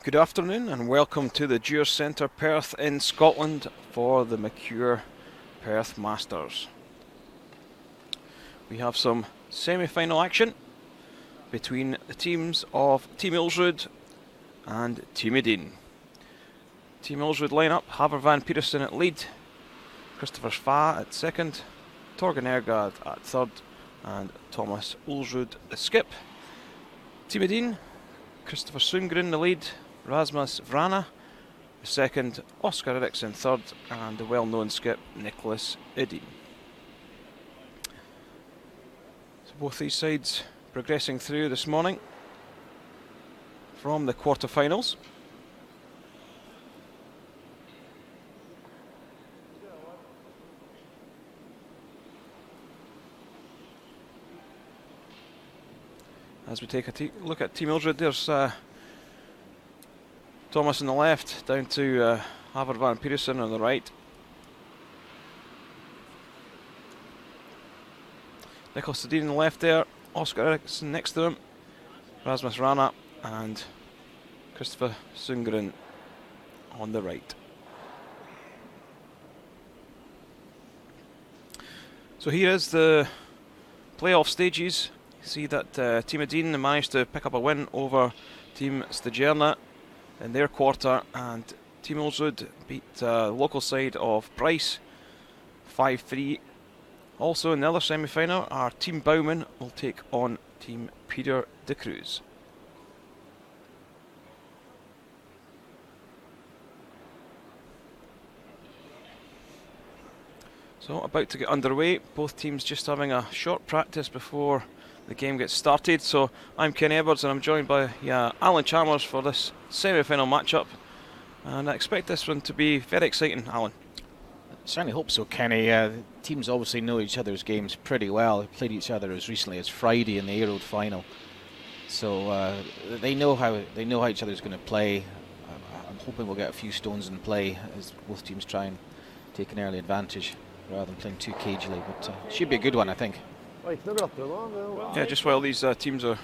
Good afternoon and welcome to the Dewar Centre, Perth in Scotland for the Mercure Perth Masters. We have some semi-final action between the teams of Team Ulsrud and Team Edin. Team Ulsrud line-up: Haver van Petersen at lead, Christopher Sva at second, Torgen Ergaard at third, and Thomas Ulsrud the skip. Team Edin: Christopher Sundgren the lead, Rasmus Vrana the second, Oscar Eriksson third, and the well-known skip Nicholas Edin. So both these sides progressing through this morning from the quarter-finals. As we take a look at Team Ulsrud, there's Thomas on the left, down to Haver van Petersen on the right. Nicholas Edin on the left there, Oscar Eriksson next to him, Rasmus Vrana and Christopher Sundgren on the right. So here is the playoff stages. You see that Team Edin managed to pick up a win over Team Stagerna in their quarter, and Team Ulsrud beat the local side of Bryce 5-3. Also in the other semi-final, our Team Bowman will take on Team Peter de Cruz. So about to get underway, both teams just having a short practice before the game gets started. So I'm Kenny Edwards and I'm joined by Alan Chalmers for this semi-final matchup, and I expect this one to be very exciting. Alan? Certainly hope so, Kenny. The teams obviously know each other's games pretty well. They played each other as recently as Friday in the Aerod final, so they know how each other's going to play. I'm hoping we'll get a few stones in play as both teams try and take an early advantage rather than playing too cagily, but it should be a good one, I think. Yeah, just while these teams are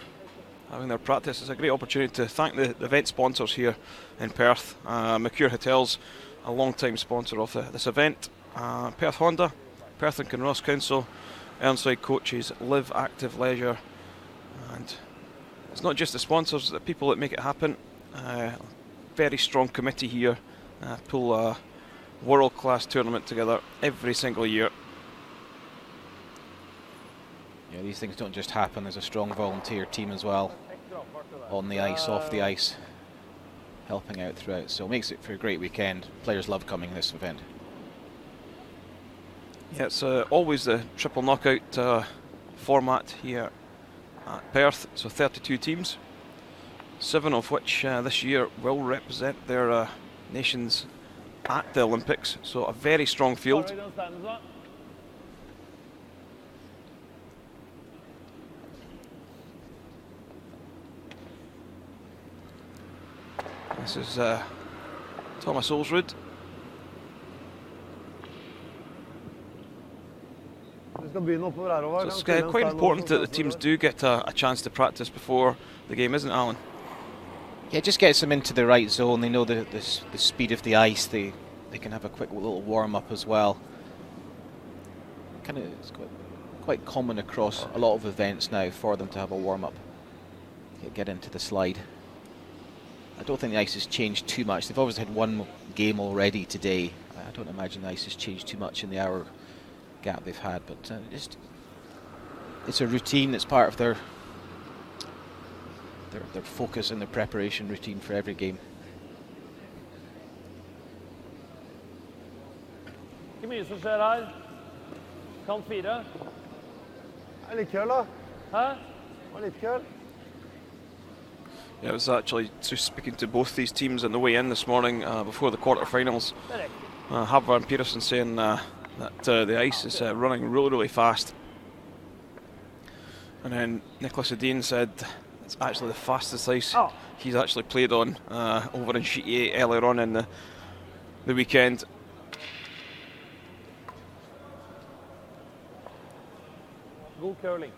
having their practice, it's a great opportunity to thank the event sponsors here in Perth. Mercure Hotels, a long-time sponsor of this event. Perth Honda, Perth and Kinross Council, Ironside Coaches, Live Active Leisure, and it's not just the sponsors, the people that make it happen. Very strong committee here, pull a world-class tournament together every single year. Yeah, these things don't just happen. There's a strong volunteer team as well, on the ice, off the ice, helping out throughout. So it makes it for a great weekend. Players love coming to this event. Yeah, it's always the triple knockout format here at Perth. So 32 teams, 7 of which this year will represent their nations at the Olympics. So a very strong field. This is Thomas Ulsrud. So it's quite important that the teams do get a chance to practice before the game, isn't it, Alan? Yeah, it just gets them into the right zone. They know the speed of the ice. They can have a quick little warm-up as well. It's quite common across a lot of events now for them to have a warm-up. Get into the slide. I don't think the ice has changed too much. They've obviously had one game already today. I don't imagine the ice has changed too much in the hour gap they've had, but it's a routine that's part of their focus and their preparation routine for every game. Ikke mye som skjer her. Kant 4. Litt køl da. Hæ? Litt køl. Yeah, I was actually just speaking to both these teams on the way in this morning before the quarterfinals. Haver van Petersen saying that the ice is running really fast, and then Nicholas Edin said it's actually the fastest ice he's actually played on over in Sheet 8 earlier on in the weekend. God curling.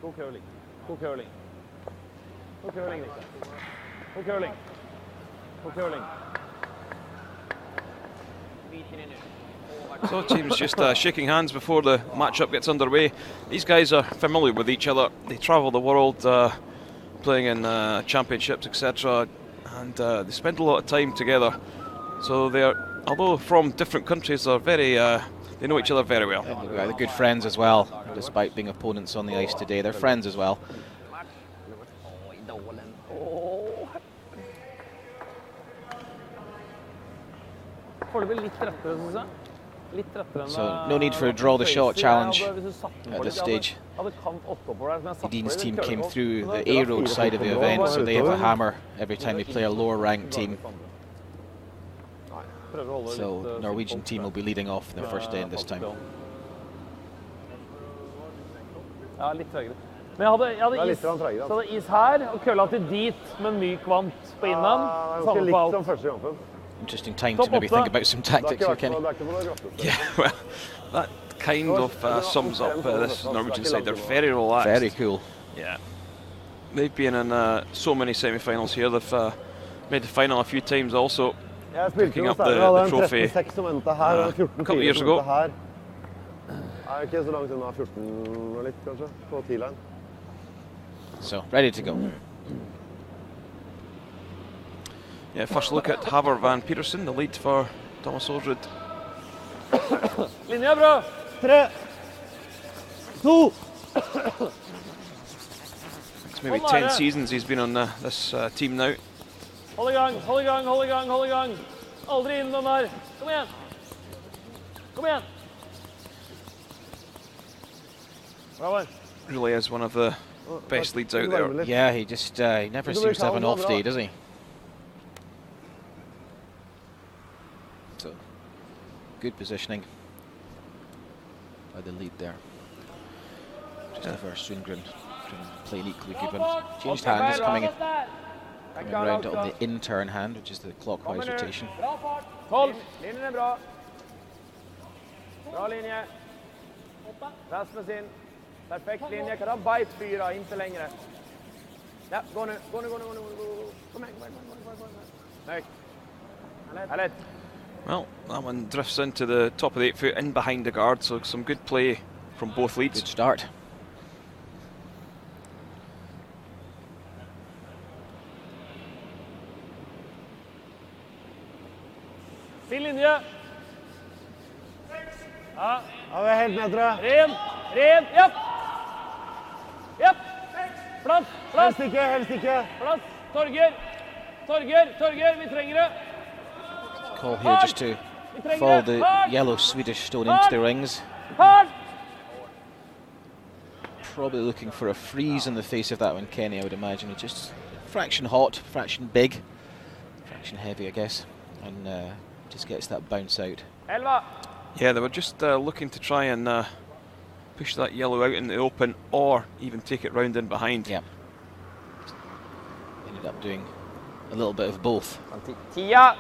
God curling. God curling. God curling. På curling. På curling. So teams just shaking hands before the matchup gets underway. These guys are familiar with each other. They travel the world playing in championships, etc. And they spend a lot of time together. So they're, although from different countries, they're very, they know each other very well. They're good friends as well, despite being opponents on the ice today. They're friends as well. So no need for a draw the shot challenge at this stage. Edin's team came through the A road side of the event, so they have a hammer every time they play a lower ranked team. So Norwegian team will be leading off in their first end this time. Men jeg hadde is her, og kølla til dit med myk vant på innan. Samme på alt. Interesting time to maybe think about some tactics here, Kenny. Yeah, well, that kind of sums up this Norwegian side. They're very relaxed. Very cool. Yeah. They've been in so many semi-finals here. They've made the final a few times also, picking up the trophy a couple of years ago. So, ready to go. Yeah, first look at Haver Van Petersen, the lead for Thomas Ulsrud. Linje bra. 3, 2. It's maybe 10 seasons he's been on this team now. Hold i gang, hold i gang, hold i gang, hold i gang. Aldri inn den der. Kom igjen. Kom igjen. Bra. Really is one of the best leads out there. Yeah, he just he never seems to have an off day, does he? So, good positioning by the lead there. Just over Sundgren playing equally good one. Changed hand is coming around on the in-turn hand, which is the clockwise rotation. Hold. Linjen er bra. Bra linje. Rasmus inn. Perfekt linje. Kan ha bite fyra, inte längre. Ja, gå nu. Gå nu. Kom igen. Härligt. Well, that one drifts into the top of the 8 foot, in behind the guard, so some good play from both leads. Good start. Fin linje. Ja, vi er helt nedre. Ren, japp. Japp. Plass. Helst ikke. Plass. Torger, vi trenger det. Call here just to follow the yellow Swedish stone into the rings. Probably looking for a freeze in the face of that one, Kenny, I would imagine. It's just fraction hot, fraction big, fraction heavy, I guess, and just gets that bounce out. Yeah, they were just looking to try and push that yellow out in the open, or even take it round in behind. Yeah. Ended up doing a little bit of both. Tia.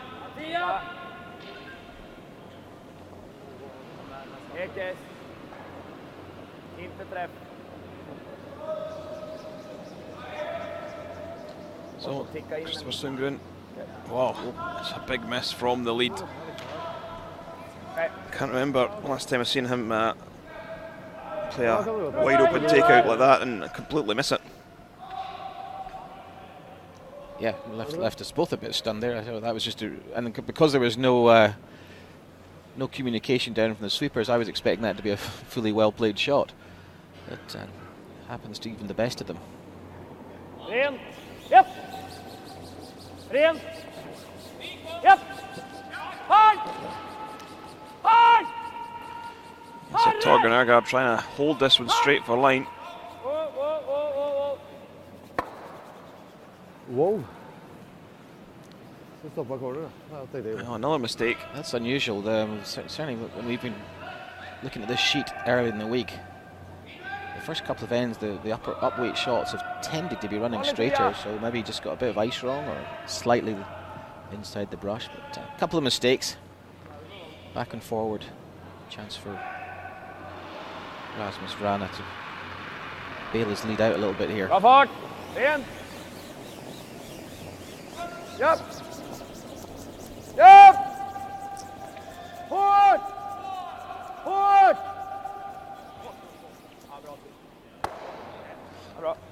So, Christopher Sundgren. Wow, that's a big miss from the lead. Can't remember last time I've seen him play a wide open takeout like that and completely miss it. Yeah, left us both a bit stunned there. I thought that was just and because there was no communication down from the sweepers, I was expecting that to be a fully well played shot. It happens to even the best of them. Ren. Yep. Ren. Yep. Hard. So Torgen Ergab trying to hold this one straight for line. Whoa. Oh, another mistake. That's unusual. Certainly when we've been looking at this sheet earlier in the week, the first couple of ends, the upper upweight shots have tended to be running straighter, so maybe he just got a bit of ice wrong or slightly inside the brush. But a couple of mistakes. Back and forward. Chance for Rasmus Vrana to bail his lead out a little bit here. Japp! Japp! Hårt! Hårt!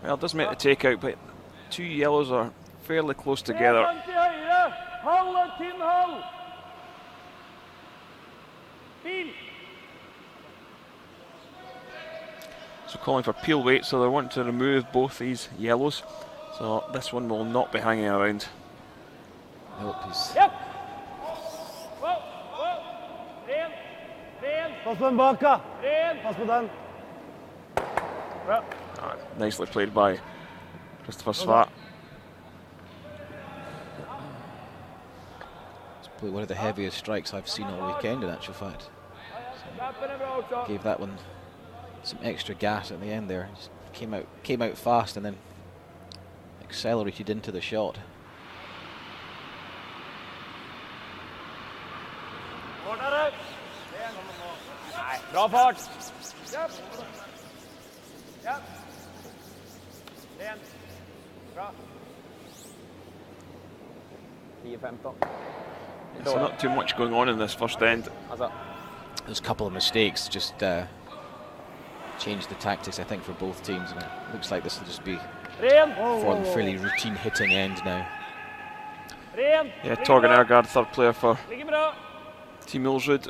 Well, it does make the takeout, but two yellows are fairly close together. So calling for peel weight, so they want to remove both these yellows. So this one will not be hanging around. Nope, he's Pass på den baka. Pass på den. Nicely played by Christopher SWE. It's probably one of the heaviest strikes I've seen all weekend, in actual fact. So gave that one some extra gas at the end there. Just came out fast and then accelerated into the shot. Bra fart. Japp. Japp. Ren. Bra. 10-15. So not too much going on in this first end. There's a couple of mistakes, just changed the tactics, I think, for both teams, and it looks like this will just be for them fairly routine hitting end now. Yeah, Torgen Ergaard, third player for Team Ulsrud.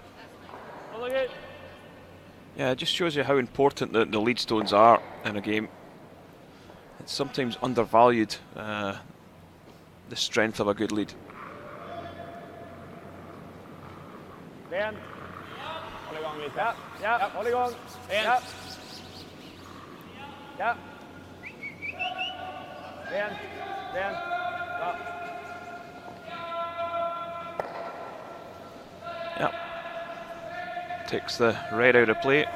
Yeah, it just shows you how important the lead stones are in a game. It's sometimes undervalued, the strength of a good lead. Ren. Håll igång lite. Ja, håll igång. Ja. Ja. Ren. Ren. Bra. Yeah. Takes the red out of play.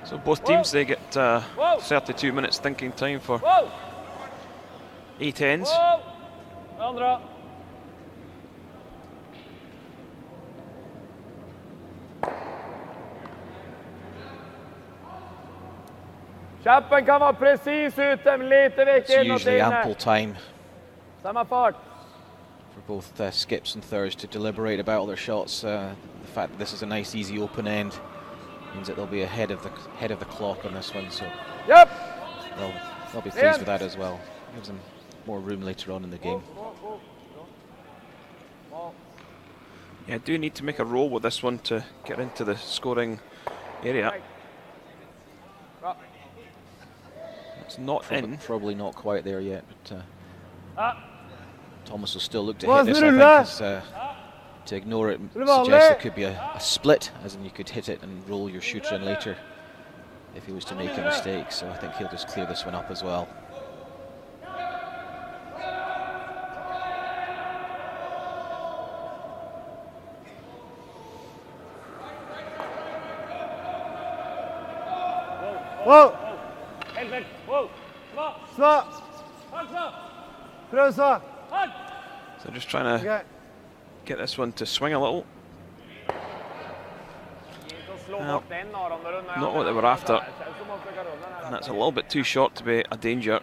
So both teams, they get 32 minutes thinking time for 8 ends. Andra. Chappen kan vara precis ute, men lite It's väck inåt usually inne. ample time Samma fart. for both Skips and Thurs to deliberate about all their shots. The fact that this is a nice, easy open end means that they'll be ahead of the clock on this one, so Japp. they'll be pleased with that as well. Gives them more room later on in the game. Yeah, do need to make a roll with this one to get into the scoring area. It's not in. Probably not quite there yet, but Thomas will still look to hit this, I think, as, to ignore it suggests there could be a split, as in you could hit it and roll your shooter in later if he was to make a mistake, so I think he'll just clear this one up as well. Whoa. Whoa. Svart. Pröv svart. So just trying to get this one to swing a little. Well, not what they were after. And that's a little bit too short to be a danger.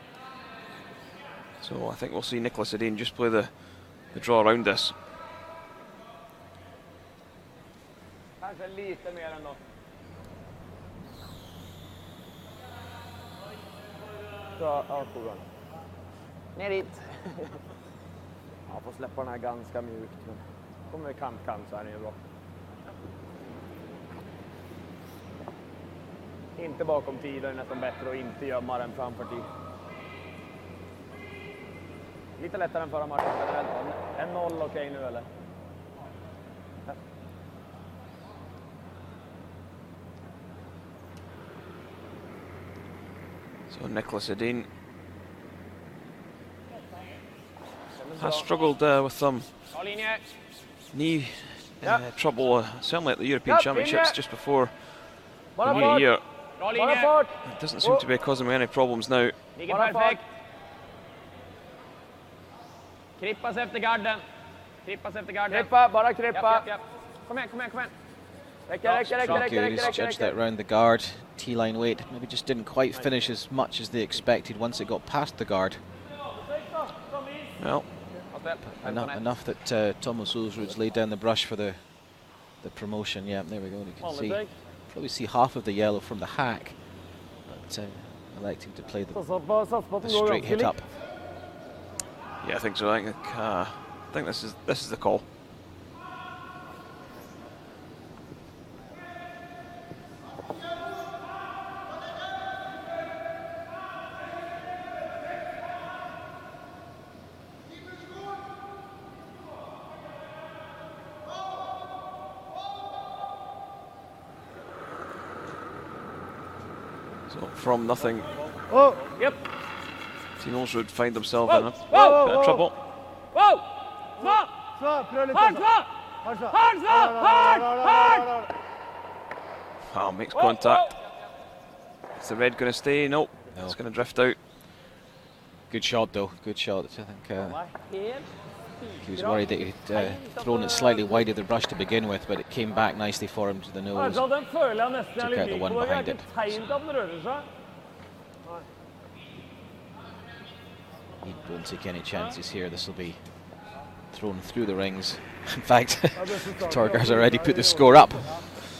So I think we'll see Nicholas Edin just play the draw around this. Ner dit. Jag får släppa den här ganska mjukt, men kommer vi kant så här är det bra. Inte bakom tid, är nästan bättre att inte gömma den framför tid. Lite lättare än förra matchen generellt. En 0 okej nu eller? Ja. So Nicholas Edin has struggled with some knee trouble, certainly at the European Championships just before the new year. It doesn't seem to be causing me any problems now. Krippas efter garden. Krippa, bara krippa. Kom igen. Räcker. He's judged that round the guard. T-line weight maybe just didn't quite finish as much as they expected once it got past the guard. Well, enough that Thomas Ulsrud's laid down the brush for the promotion. Yeah, there we go. You can probably see half of the yellow from the hack, but electing to play the straight hit up. Yeah, I think so. I think this is the call. So from nothing, Team Ulsrud find themselves in a bit of trouble. Oh, makes contact. Is the red going to stay? Nope. No. It's going to drift out. Good shot though, good shot. I think he was worried that he'd thrown it slightly wide of the brush to begin with, but it came back nicely for him to the nose. Took out the one behind it. He won't take any chances here. This will be thrown through the rings. In fact, Torgar's already put the score up.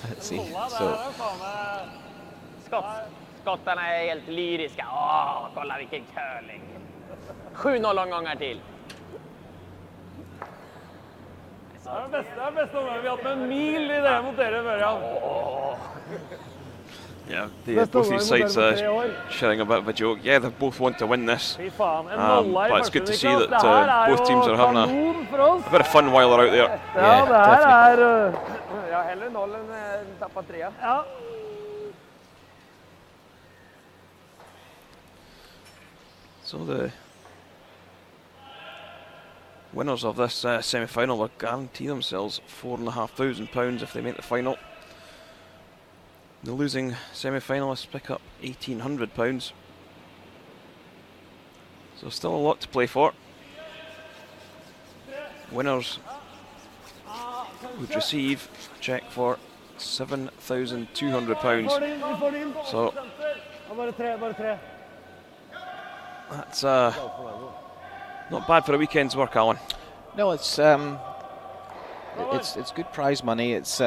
Let's see. So. Skottarna är helt lyriska. Kolla vilken curling. 7-0 omgångar till. Det är bästa omgången. Vi har haft en mil i det mot er i början. Yeah, both these sides sharing a bit of a joke. Yeah, they both want to win this, but it's good to see that both teams are having a bit of fun while they're out there. Ja, det här är... Ja, hellre 0 än tappa 3. Ja. So the winners of this semi-final will guarantee themselves £4,500 if they make the final. The losing semi-finalists pick up £1,800. So still a lot to play for. Winners would receive a cheque for £7,200. So that's not bad for a weekend's work, Alan. No, it's good prize money. It's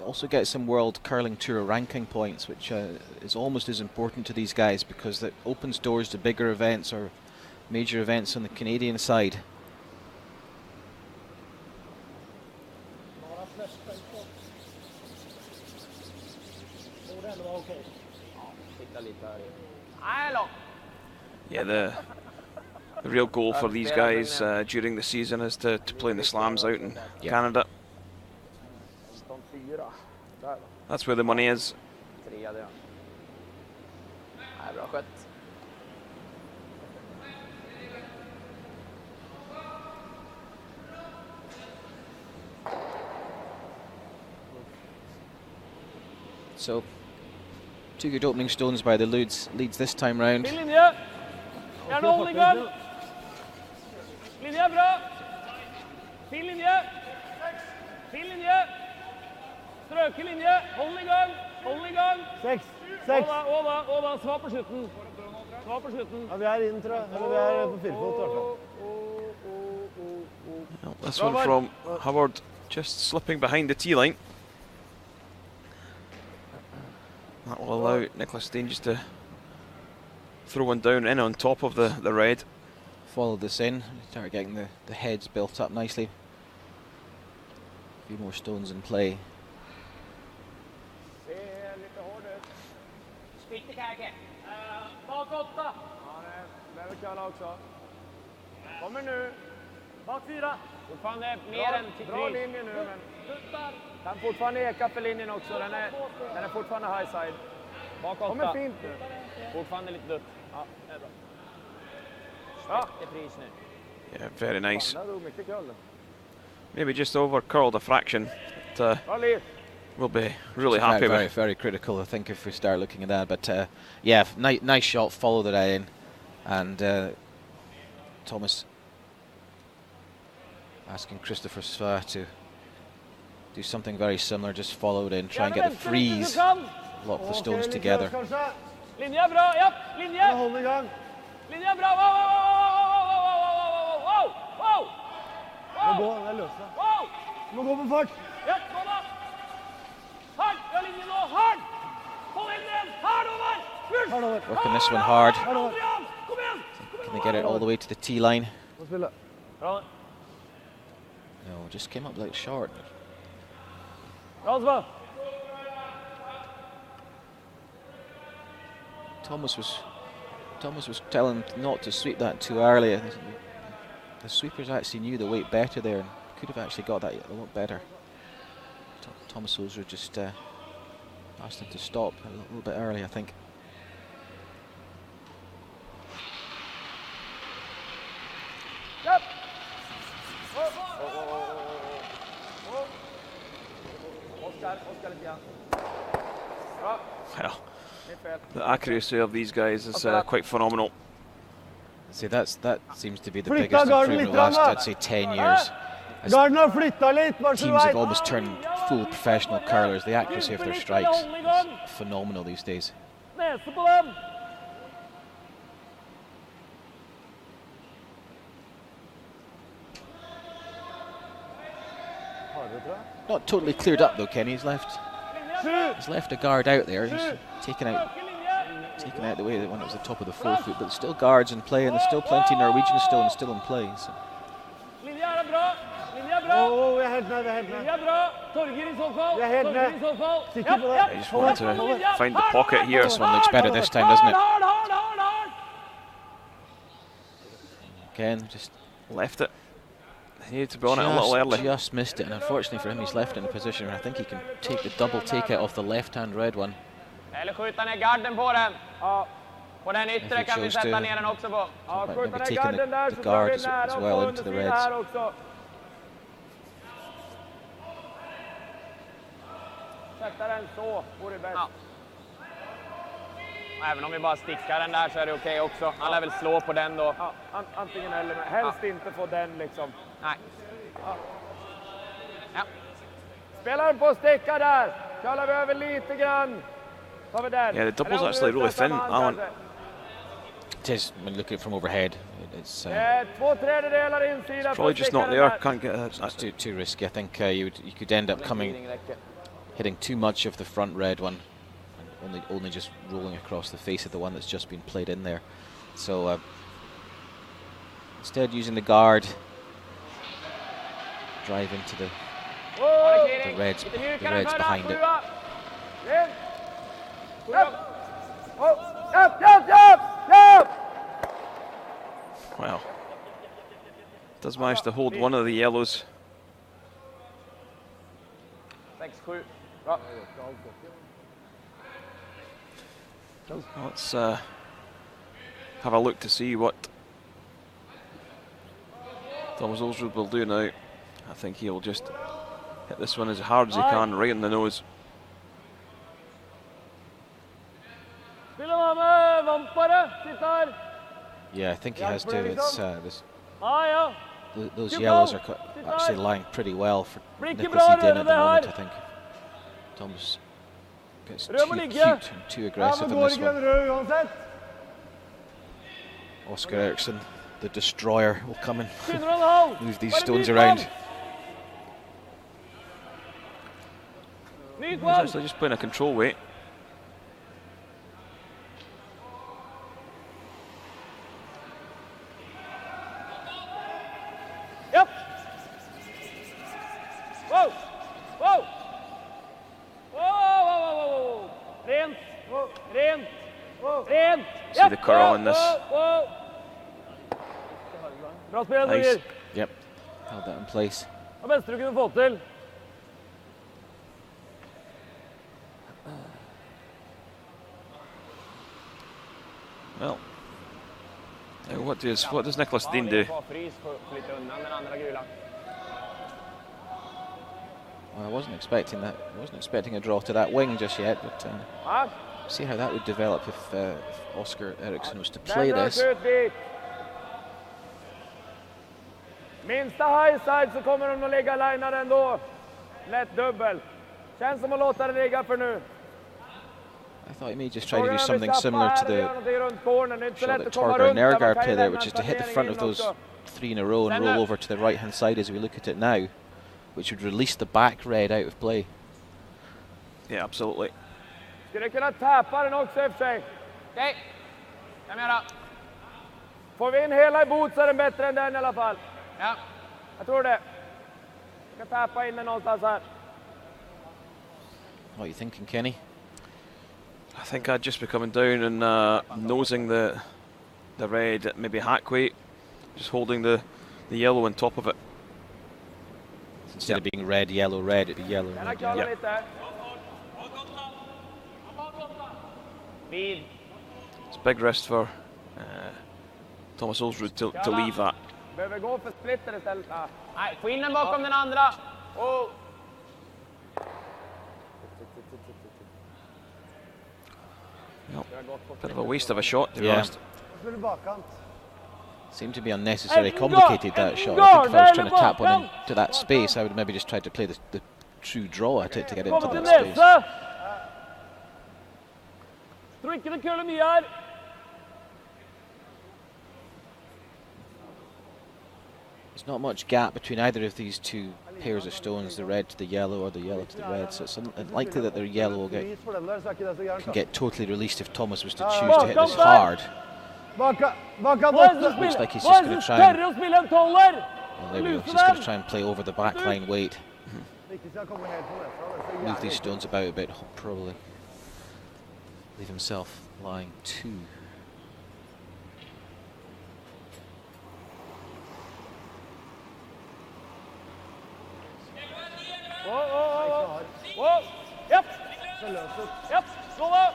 also get some World Curling Tour ranking points, which is almost as important to these guys because it opens doors to bigger events or major events on the Canadian side. Yeah, the real goal for these guys during the season is to play in the slams out in Canada. That's where the money is. So, two good opening stones by the leads this time round. Gärna håll igång. Linje bra. Fin linje. Fin linje. Strøke linje. Håll igång. Håll igång. 6. Åda. Svar på slutten. Svar på slutten. Ja, vi är in, tror jag. Eller vi är på fyrfot i alla fall. This one from Howard just slipping behind the tee line. That will allow Nicholas Steen just to throw one down in on top of the red. Follow this in, start getting the heads built up nicely. A few more stones in play. Kommer nu. Bak 4. Fortfarande mer än till bra linje nu, men kan fortfarande eka för linjen också. Den är fortfarande high side. Bak 8. Kommer fint nu. Fortfarande lite dött. Ja, det är bra. Pris nu. Yeah, very nice. Maybe just over curled a fraction. But, we'll be really happy with it. Very critical, I think, if we start looking at that. But yeah, nice shot, follow that in. And Thomas asking Christopher SWE to do something very similar, just follow it in, try and get the freeze, lock the stones together. Linje bra, ja, linje! Linje bra, Working this one hard. Can they get it all the way to the tee line? No, just came up like short. Thomas was telling him not to sweep that too early. The sweepers actually knew the weight better there and could have actually got that a lot better. Thomas Ulsrud just asked him to stop a little bit early, I think. Well, the accuracy of these guys is quite phenomenal. See, that seems to be the biggest improvement in the last, I'd say, 10 years. As teams have almost turned full professional curlers. The accuracy of their strikes is phenomenal these days. Not totally cleared up though, Kenny. He's left a guard out there. He's taken out the way that when it was the top of the forefoot, but still guards in play, and there's still plenty Norwegians still in play. So. I just want to find the pocket here. This one looks better this time, doesn't it? Again, just left it. He needed to be on it a little early. Just missed it, and unfortunately for him, he's left it in a position where I think he can take the double take out off the left-hand red one. Eller skjuta ner garden på den. Ja. På den yttre kan vi sätta ner den också på. Ja, skjuta ner garden där så drar vi nära och får under fri här också. Sätta den så, vore bäst. Ja. Även om vi bara stickar den där så är det okej också. Han lär väl slå på den då. Ja, antingen eller, men helst inte få den liksom. Nej. Ja. Ja. Spelar den på sticka där. Kallar vi över lite grann. Yeah, the double's actually really thin, Alan. It is, when looking at it from overhead. It's probably just not there. Can't get it. That's too risky. I think you could end up hitting too much of the front red one, and only just rolling across the face of the one that's just been played in there. So instead, using the guard, drive into the reds behind it. Wow. Does manage to hold one of the yellows. Let's have a look to see what Thomas Ulsrud will do now. I think he'll just hit this one as hard as he can, right in the nose. Yeah, I think he has to. It's those yellows are actually lying pretty well for Nicholas Edin at the moment. I think Thomas gets too cute and too aggressive in this one. Oscar Eriksson, the destroyer, will come and move these stones around. He's actually just playing a control weight. See the curl in this. Nice. Yep, held that in place. Well, what does Nicholas Edin do? Well, I wasn't expecting that. I wasn't expecting a draw to that wing just yet, but see how that would develop if Oscar Eriksson was to play this. Minsta high side så kommer de att lägga linar ändå. Lätt dubbel. Känns som att låta det ligga för nu. I thought he may just try to do something similar to the shot that Torgeir Nergard played there, which is to hit the front of those 3 in a row and roll over to the right-hand side as we look at it now, which would release the back red out of play. Yeah, absolutely. Skulle kunna tappa den också I och för sig. Okej, kan vi göra. Får vi in hela I bot så är den bättre än den I alla fall. Ja, jag tror det. Ska tappa in den någonstans här. What are you thinking, Kenny? I think I'd just be coming down and nosing the red at maybe hack weight, just holding the yellow on top of it. Instead of being red, yellow, red, it'd be yellow, red, yellow. Yep. It's a big risk for Thomas Ulsrud to leave that. Behöver gå för splitter istället. Nej, få in den bakom den andra. Oh. Well, bit of a waste of a shot, to be honest. Seemed to be unnecessarily complicated, that shot. I think if I was trying to tap one into that space, I would maybe just try to play the true draw at it to get into that space. There's not much gap between either of these two pairs of stones, the red to the yellow or the yellow to the red, so it's unlikely that their yellow will can get totally released if Thomas was to choose to hit this hard. Looks like he's just going to try and, well, there we go. He's just going to try and play over the backline weight. Move these stones about a bit, probably leave himself lying 2. Whoa. Yep. Yep. Go up.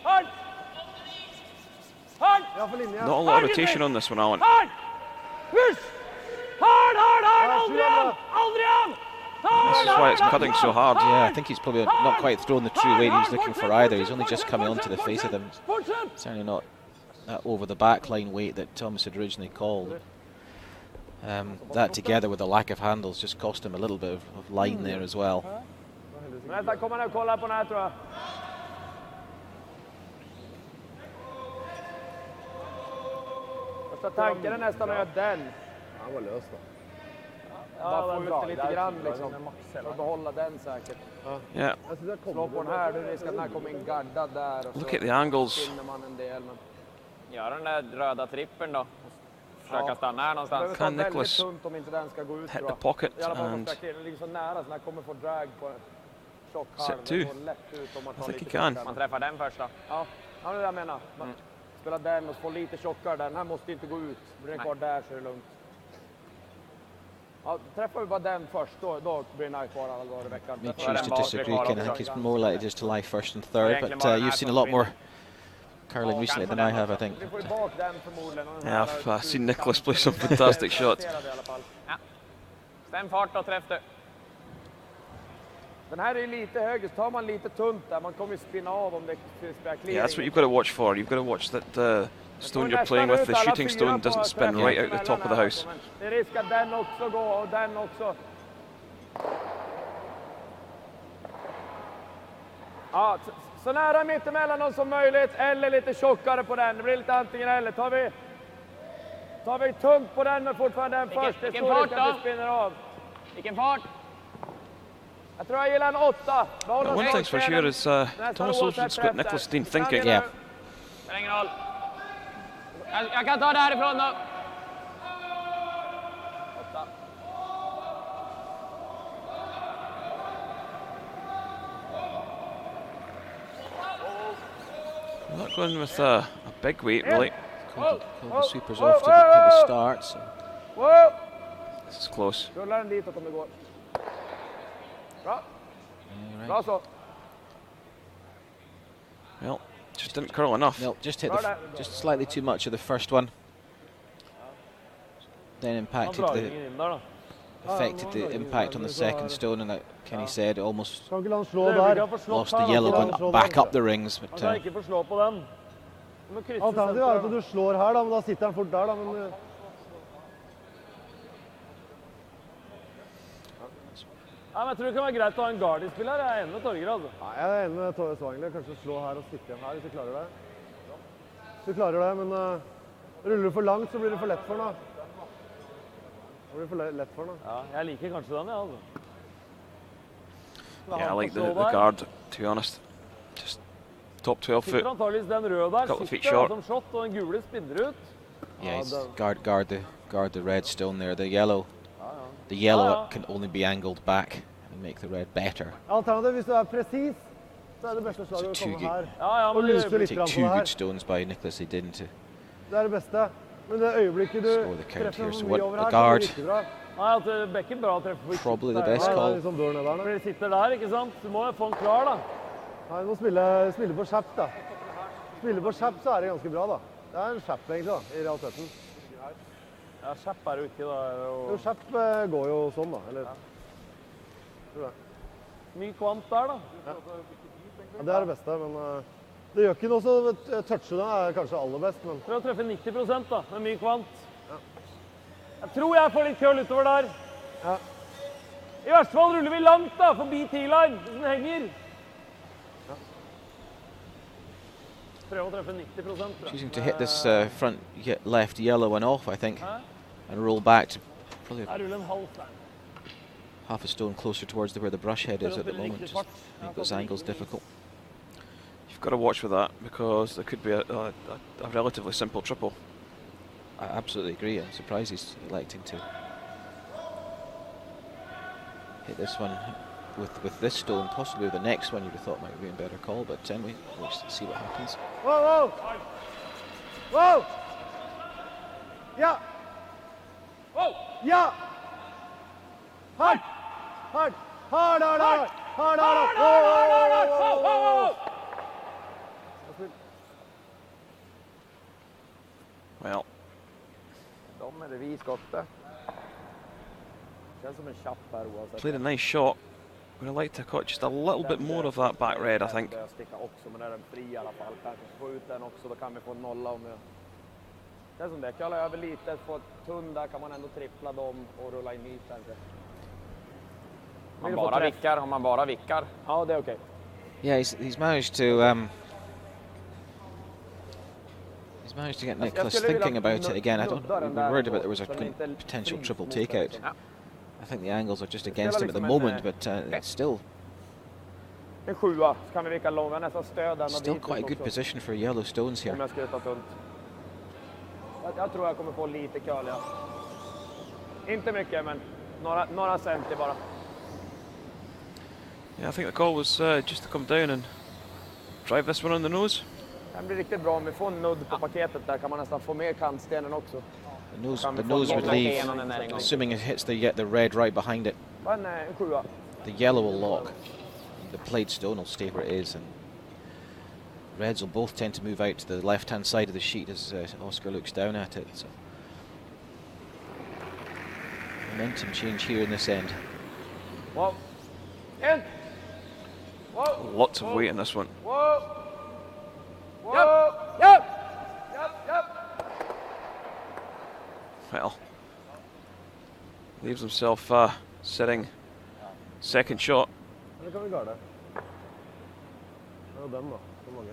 Hard. Not a lot of rotation on this one, Alan. Hard. Push. Hard. This is why it's cutting so hard. Yeah, I think he's probably not quite thrown the true weight he's looking for either. He's only just coming onto the face of them. Certainly not that over the backline weight that Thomas had originally called. That together with the lack of handles just cost him a little bit of line there as well. Tanken är nästan att göra den. Han var lös då. Bara få ut det lite grann liksom. För att behålla den säkert. Yeah. Slå på den här, då är det risk att den här kommer in gaddad där. Look at the angles. Finner man en del, men... Gör den där röda trippen då. Försöka stanna här någonstans. Can Nicholas om inte den ska gå ut, hit the pocket and... Den ligger så nära så den här kommer få drag på tjock halv. Set 2. I think he can. Man träffar den första. Ja, det är det jag menar. Spela den och få lite tjockare där. Den här måste inte gå ut. Blir den kvar där så är det lugnt. Ja, träffar vi bara den först, då blir den här kvar alla dagar I veckan. May choose to disagree, Ken. I think he's more likely just to lie first and third, but you've seen a lot more curling recently than I have, I think. Yeah, I've seen Nicholas play some fantastic shots. Stäm fart och träff det. Den här är lite högre, så tar man lite tunt där. Man kommer ju spinna av om det spelar clearing. Yeah, that's what you've got to watch for. You've got to watch that the stone you're playing with, the shooting stone, doesn't spin right out the top of the house. Det är risk att den också går och den också. Ja, så nära mittemellan som möjligt eller lite tjockare på den. Det blir lite antingen eller. Tar vi tungt på den men fortfarande den först. Det står risk att vi spinner av. Vilken fart? Jag tror jag gillar en 8. One thing's for sure is Thomas Ulsrud's got Nicholas Dean thinking. Yeah. Spelar ingen roll. Jag kan ta det härifrån då. 8. I'm not going with a big weight, really. Called the sweepers off to the start. So. This is close. Rullar den ditåt om det går. Bra. Bra så. Well, just didn't curl enough. No, just hit just slightly too much of the first one. Then affected the impact on the second stone, and like Kenny said, almost lost the yellow going back up the rings. But alternativet er at du slår her, da, men da sitter han fort der, da. Men ja, men jeg tror det kan være greit å ha en guardian-spiller. Jeg er enig med Torger, altså. Nei, jeg er enig med Torger Svangler. Kanskje slå her og stikke igjen her hvis du klarer det. Hvis du klarer det, men ruller du for langt, så blir det for lett for den, da. Det blir for lett for den. Ja, jeg liker kanskje den, ja, altså. Yeah, I like the guard, to be honest. Just top 12 foot. Sitter antageligvis den røde der, Couple of feet sitter short. som shot, og den gule spinner ut. Yeah, he's guard the red stone there. The yellow can only be angled back and make the red better. Alternativt, hvis du precis, så det beste slaget å komme her. Ja, Og luse litt Take fram på two det her. good stones by Nicholas Edin to Det det beste. Men det øyeblikket du score the count treffer here. So mye what over the her, så guard, blir det ikke bra. Nei, at bekken bra treffer på probably the der. best Nei, det call. liksom dør ned der. For de sitter der, ikke sant? Du må jo få den klar, da. Nei, du må spille på skjerp, da. Spille på skjerp, så det ganske bra, da. Det en skjerp, egentlig, da, i realiteten. Ja, skjerp jo ikke, da. Jo, skjerp går jo sånn, da. Eller? Tror det. Mye kvant der, da. Ja, det det beste, men det gjør ikke noe så touchen kanskje aller best, men... Prøv å treffe 90% da, med mye kvant. Jeg tror jeg får litt køl utover der. Ja. I verste fall ruller vi langt da, forbi T-line, hvis den henger. Prøv å treffe 90%, tror jeg. Choosing to hit this front left yellow one off, I think, and roll back to probably Jeg ruller en halv der. half a stone closer towards where the brush head is at the moment. Just make those angles difficult. You've got to watch with that because there could be a relatively simple triple. I absolutely agree. I'm surprised he's electing to hit this one with this stone. Possibly the next one you'd have thought might be a better call, but anyway, we'll see what happens. Whoa, whoa! Whoa! Yeah! Whoa! Yeah! Hard! Hard! Hard, hard, hard! Hard, hard, hard! Whoa, whoa, whoa, whoa! Well, Dommer, vi skottet. Känns som en kjapp här oavsett. played a nice shot. Would have liked to have caught just a little bit more of that back red, I think. Jag sticker också, men är den fri i alla fall. Kanske få ut den också, då kan vi få en nolla om vi... Känns som det. Kalla över lite, få tunn där kan man ändå trippla dem och rulla in hit kanske. Om man bara vickar. Ja, det är okej. Yeah, he's managed to he's managed to get Nicholas thinking about it again. We were worried about there was a potential triple takeout. I think the angles are just against him at the moment, but it's still En sjua, så kan vi vicka långa nästan stöd. Still quite a good position for yellow stones here. Om jag ska ta tunt. Jag tror jag kommer få lite köl, ja. Inte mycket, men några centi bara. Yeah, I think the call was just to come down and drive this one on the nose. Det blir riktigt bra om vi får en nudd på paketet där, kan man nästan få med kantstenen också. The nose would leave, assuming it hits the red right behind it. En sjua. The yellow will lock. The played stone will stay where it is, and reds will both tend to move out to the left-hand side of the sheet as Oscar looks down at it. So momentum change here in this end. Whoa. In. Whoa. Lots of weight in this one. Whoa. Whoa. Yep. Yep. Yep. Well, leaves himself sitting second shot. Eller kan vi garde? Det den da, så mange.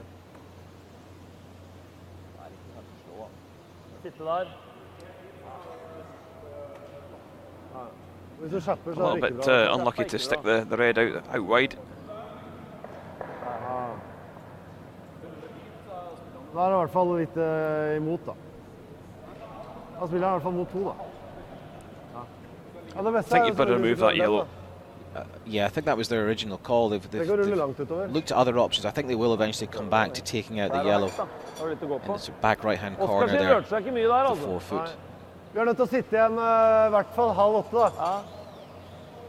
Sitte der. Hvis du skjerper, A så little det bit ikke bra. unlucky to stick the red out wide. Da det i hvert fall litt imot, da. Da spiller han i hvert fall mot to, da. Ja, det beste I think you better remove that yellow. Yeah, I think that was their original call. Det går rulle langt utover. Looked at other options. I think they will eventually come back to taking out the yellow. And it's a back right-hand corner Oskar there. rørte seg ikke mye der, To altså. 4 foot. Vi er nødt til å sitte igjen i hvert fall halv åtte, da. Ja.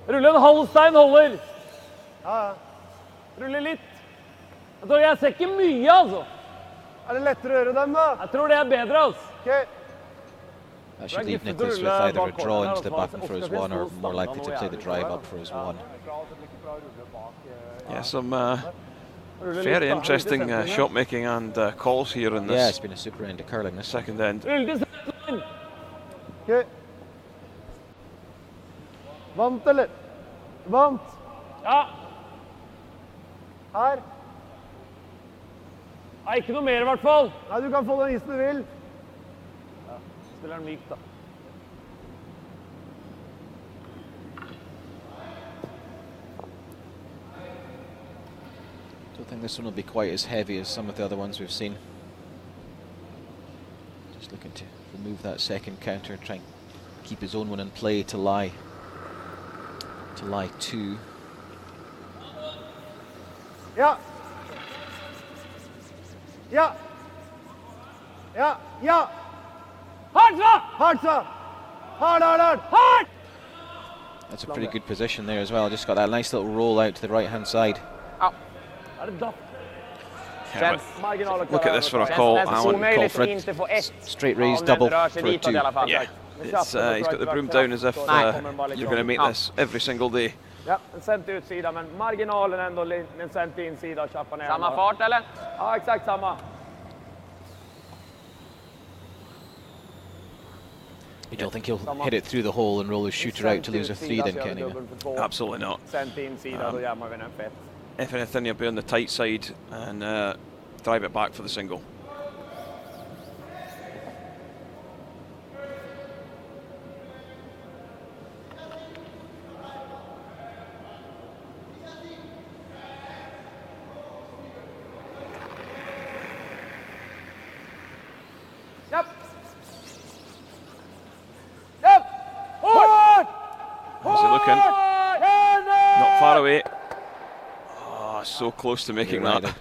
Rulle en halv stein holder. Ja, ja. Rulle litt. Jeg ser ikke mye, altså. Er det lettere å gjøre dem, da? Jeg tror det er bedre, altså. Ok. That should leave Nicholas with either a draw into the button for his one or more likely to play the drive up for his one. Yeah, some very interesting shot making and calls here in Yeah, it's this been a super end to curling this second end. Ok. Vant, eller? Vant. Ja. Her. Nei, ikke noe mer i hvert fall. Nei, du kan få den isen du vil. Spiller den mykt, da. think this one will be quite as heavy as some of the other ones we've seen. Just looking to remove that second counter, trying to keep his own one in play to lie 2. Ja. Ja. Ja. Ja. Hard, sir! Hard, sir! Hard, hard, hard! Hard! That's a pretty good position there as well. Just got that nice little roll out to the right hand side. Yeah, look at this for a call, Alan. Call for it. Straight raise double for a 2. Yeah, he's got the broom down as if you're going to make this every single day. Ja, en cent utsida, men marginalen ändå en cent insida. Samma fart eller? Ja, exakt samma. You don't think he'll hit it through the hole and roll his shooter out to lose a 3 then, Kenny? Absolutely not. Cent insida, då gör man väl en fett. If anything, you'll be on the tight side and drive it back for the single. Yep. Yep. Hard! How's he looking? Not far away. Oh, so close to making that.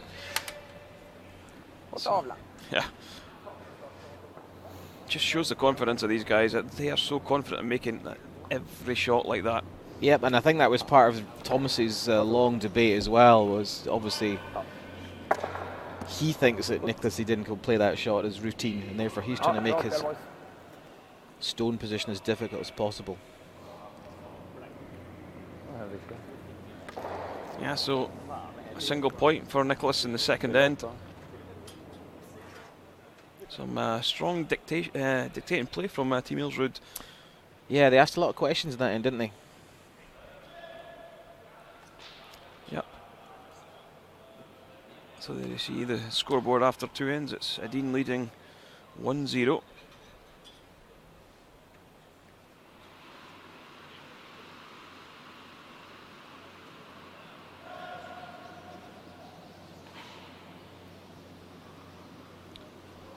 Yeah. Just shows the confidence of these guys, that they are so confident in making every shot like that. Yep, and I think that was part of Thomas's long debate as well, was obviously he thinks that Nicholas didn't go play that shot as routine, and therefore he's trying to make his stone position as difficult as possible. Yeah, so a single point for Nicholas in the second end. Some strong dictating play from Team Ulsrud. Yeah, they asked a lot of questions in that end, didn't they? Yep. So there you see the scoreboard after 2 ends. It's Edin leading 1-0.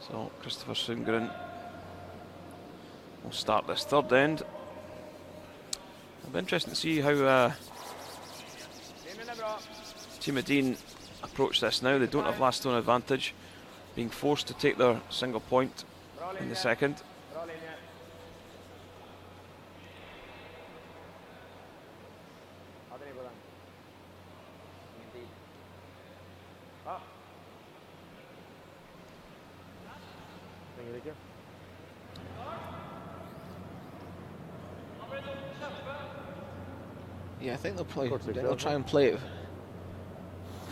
So Christopher Sundgren will start this third end. It'll be interesting to see how Team Edin approach this now. They don't have last stone advantage, being forced to take their single point in the second. Yeah, I think they'll try and play it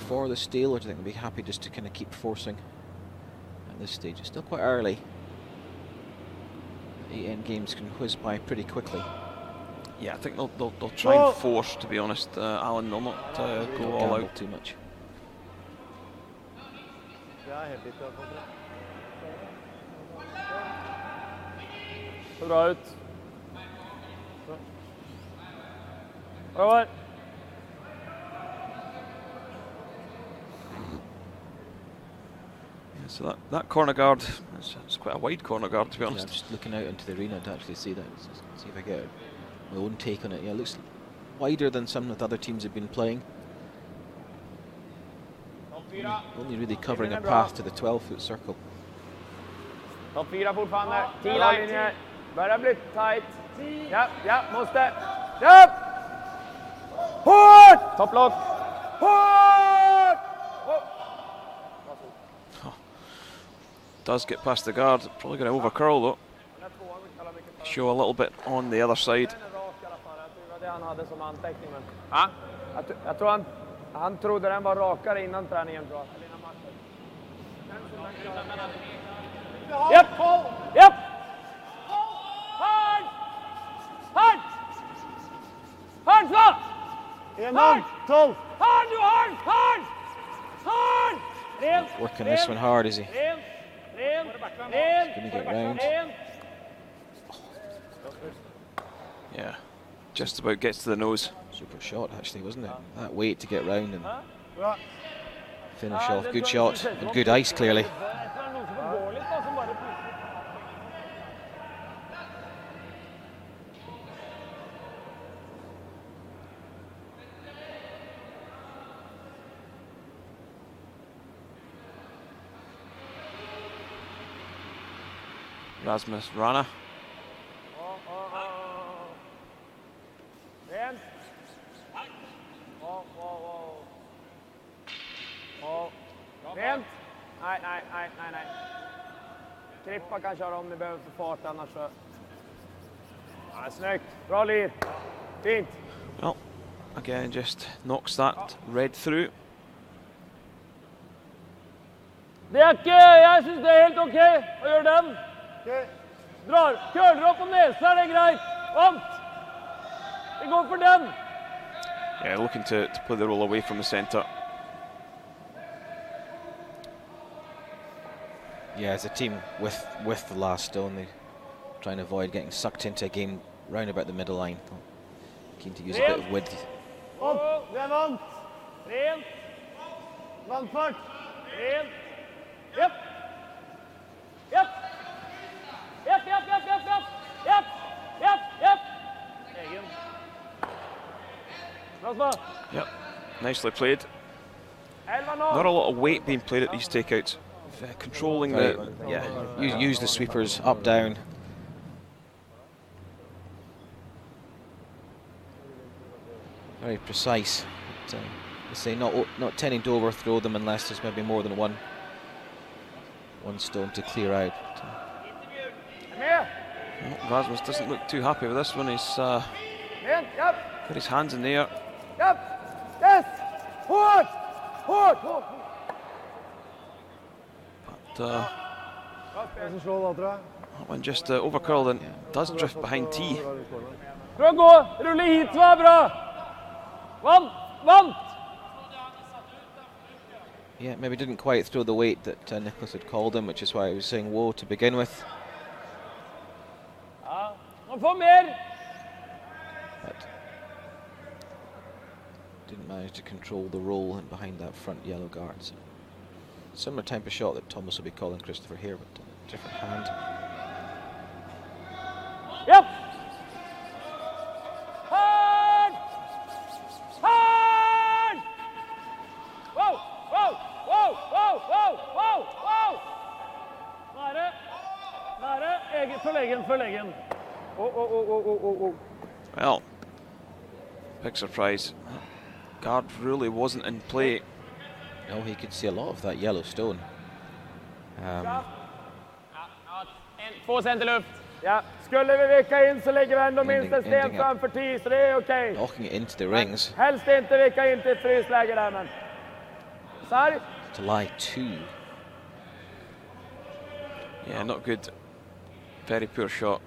for the steal, or do you think they'll be happy just to kind of keep forcing at this stage? It's still quite early. 8 end games can whiz by pretty quickly. Yeah, I think they'll try and force, to be honest, Alan. They'll not go all out too much. Bra ut. Bra. Yeah, so that corner guard, it's quite a wide corner guard, to be honest. Yeah, I'm just looking out into the arena to actually see that. See if I get my own take on it. Yeah, it looks wider than some of the other teams have been playing. Only really covering a path to the 12-foot circle. Topp 4 fortfarande. T-line. Börjar bli tight. Ja, ja, måste. Ja! Hårt! Topplock. Hårt! Does get past the guard, probably going to overcurl though. Show a little bit on the other side. Ja? Jag tror han trodde den var rakare innan träningen, tror jag. Japp! Japp! Hard! Hard! Hard, så! Hard! 12! Hard, du hard! Hard! Hard! Rent! Working this one hard, is he? Rent! Rent! He's going to get round. Yeah, just about gets to the nose. Super shot, actually, wasn't it? That weight to get round and Finish off, good shot, and good ice clearly. Rasmus Rana. Rent. Nej. Krippa kan köra om ni behöver för fart, annars så... Ja, snyggt. Bra lead. Fint. Well, again, just knocks that red through. Det är okej, jag syns det är helt okej. Vad gör den? Drar, curldrop om näsan, det är grejt. Varmt. Vi går för den. Yeah, looking to play the roll away from the centre. Yeah, as a team with the last stone, they trying to avoid getting sucked into a game round about the middle line. Keen to use a bit of width. Upp, det är varmt. Rent. Varmt först. Rent. Japp. Japp. Japp, japp, japp, japp, japp. Japp. Japp, japp. Egen. Bra svar. Yep, nicely played. 11-0. Not a lot of weight being played at these takeouts. Controlling the... Yeah, use the sweepers up, down. Very precise. But, let's say not tending to overthrow them unless there's maybe more than one stone to clear out. Well, Rasmus doesn't look too happy with this one. He's got his hands in the air. Yep. Yes. Hårt. Hårt. But that one just overcurled and does drift behind tee. Bra gå. Rulla hit, va? Bra. Varmt. Yeah, maybe didn't quite throw the weight that Nicholas had called him, which is why I was saying whoa to begin with. Man får mer. But didn't manage to control the roll and behind that front yellow guard. So similar type of shot that Thomas will be calling Christopher here, but a different hand. Yep. Hard. Hard. Whoa. Whoa. Whoa. Whoa. Whoa. Whoa. Whoa. Nära. Egen. För läggen. Oh. Well, big surprise. Guard really wasn't in play. No, he could see a lot of that yellow stone. 2 cent i luft. Ja, skulle vi vika in så lägger vi ändå minst en sten framför 10, så det är okej. Knocking it into the rings. Helst inte vika in till ett frysläge där, men... Sarg. To lie 2. Yeah, not good. Very poor shot.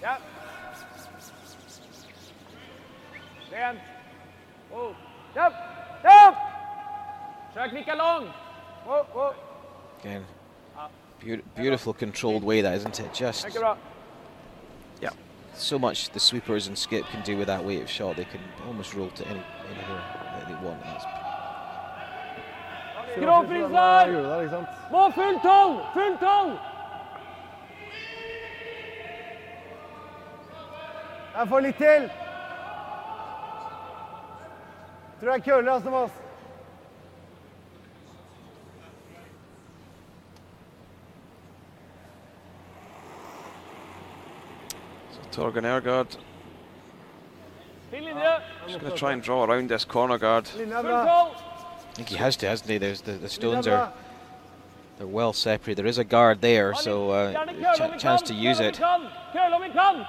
Ja. Rent. Oh. Japp. Försök vicka lång. Oh. Again, beautiful controlled way that, isn't it? Just yeah, so much the sweepers and skip can do with that weight of shot. They can almost roll to anywhere that they want. Gråfrisar! Var full tång! Jag får lite till. Tror jag kullar som oss. So Torgen Ergaard just going to try and draw around this corner guard. I think he has to, hasn't he? There's the stones they're well separated. There is a guard there, so chance to use it. Curl om vi kan!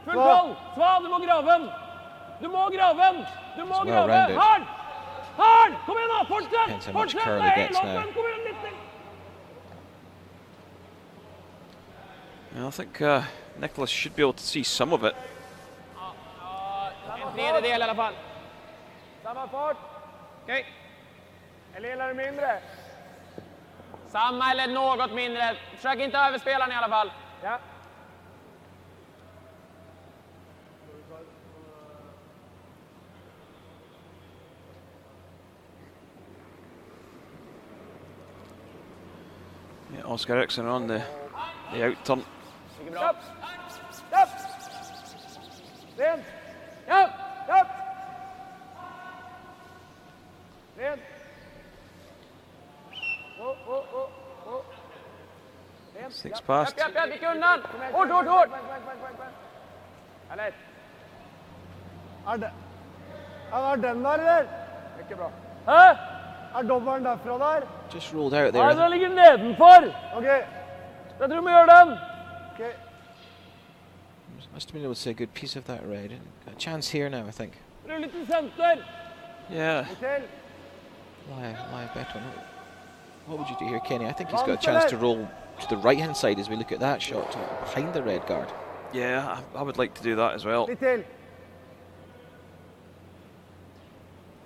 Full tång! Svan, du må graven! well rounded. Hard! Kom igen då, fortsätt! Depends how much curl he gets now. I think Nicholas should be able to see some of it. En tredjedel i alla fall. Samma fart. Okej. Eller är det mindre? Samma eller något mindre. Försök inte överspela den i alla fall. Ja. Oscar Eriksson on the out turn. Upp! Upp! Rent! Upp! Upp! Rent! Rent! 6 past. Japp, gick undan! Hårt! Härligt! Den der, eller? Mycket bra. Hæ? Dommeren derfra der? Just rolled out Nej, there. den ligger nedenfor! Ok. Jag tror de gör den! Ok. Must have been able to see a good piece of that red. A chance here now, I think. Rulla till center! Yeah. Hotel. Lie bet on it. What would you do here, Kenny? I think he's got a chance to roll to the right-hand side as we look at that shot behind the red guard. Yeah, I would like to do that as well. Litt til.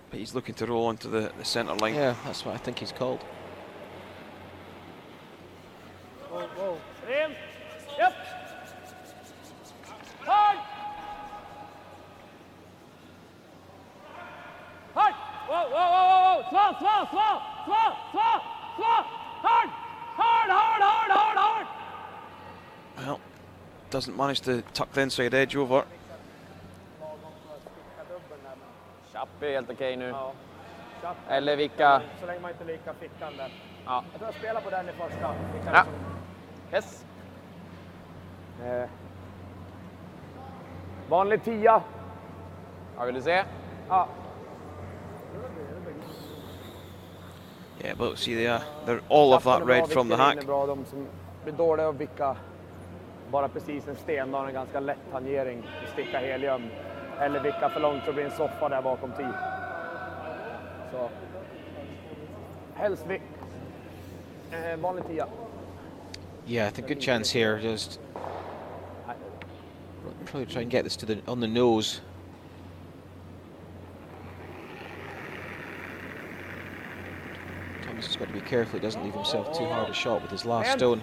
But he's looking to roll onto the centre line. Yeah, that's what I think he's called. Rent! Japp! Hard! Hard! Whoa! Sva! Hard! Well, doesn't manage to tuck the inside edge over. Chapp är helt okej nu. Ja. Eller vilka... Så länge man inte lika fickan där. Ja. Jag tror jag spelar på den i första. Ja. Yes. Vanlig 10. Ja, vill du se? Ja. Yeah, but see, they're all of that red from the hack. Det är bra, de som blir dåliga att vicka bara precis en sten, har en ganska lätt tangering, sticka helium. Eller vicka för långt så blir en soffa där bakom 10. Så. Helst vick. Vanlig 10. Yeah, I think good chance here. Just probably try and get this to on the nose. Thomas has got to be careful he doesn't leave himself too hard a shot with his last stone.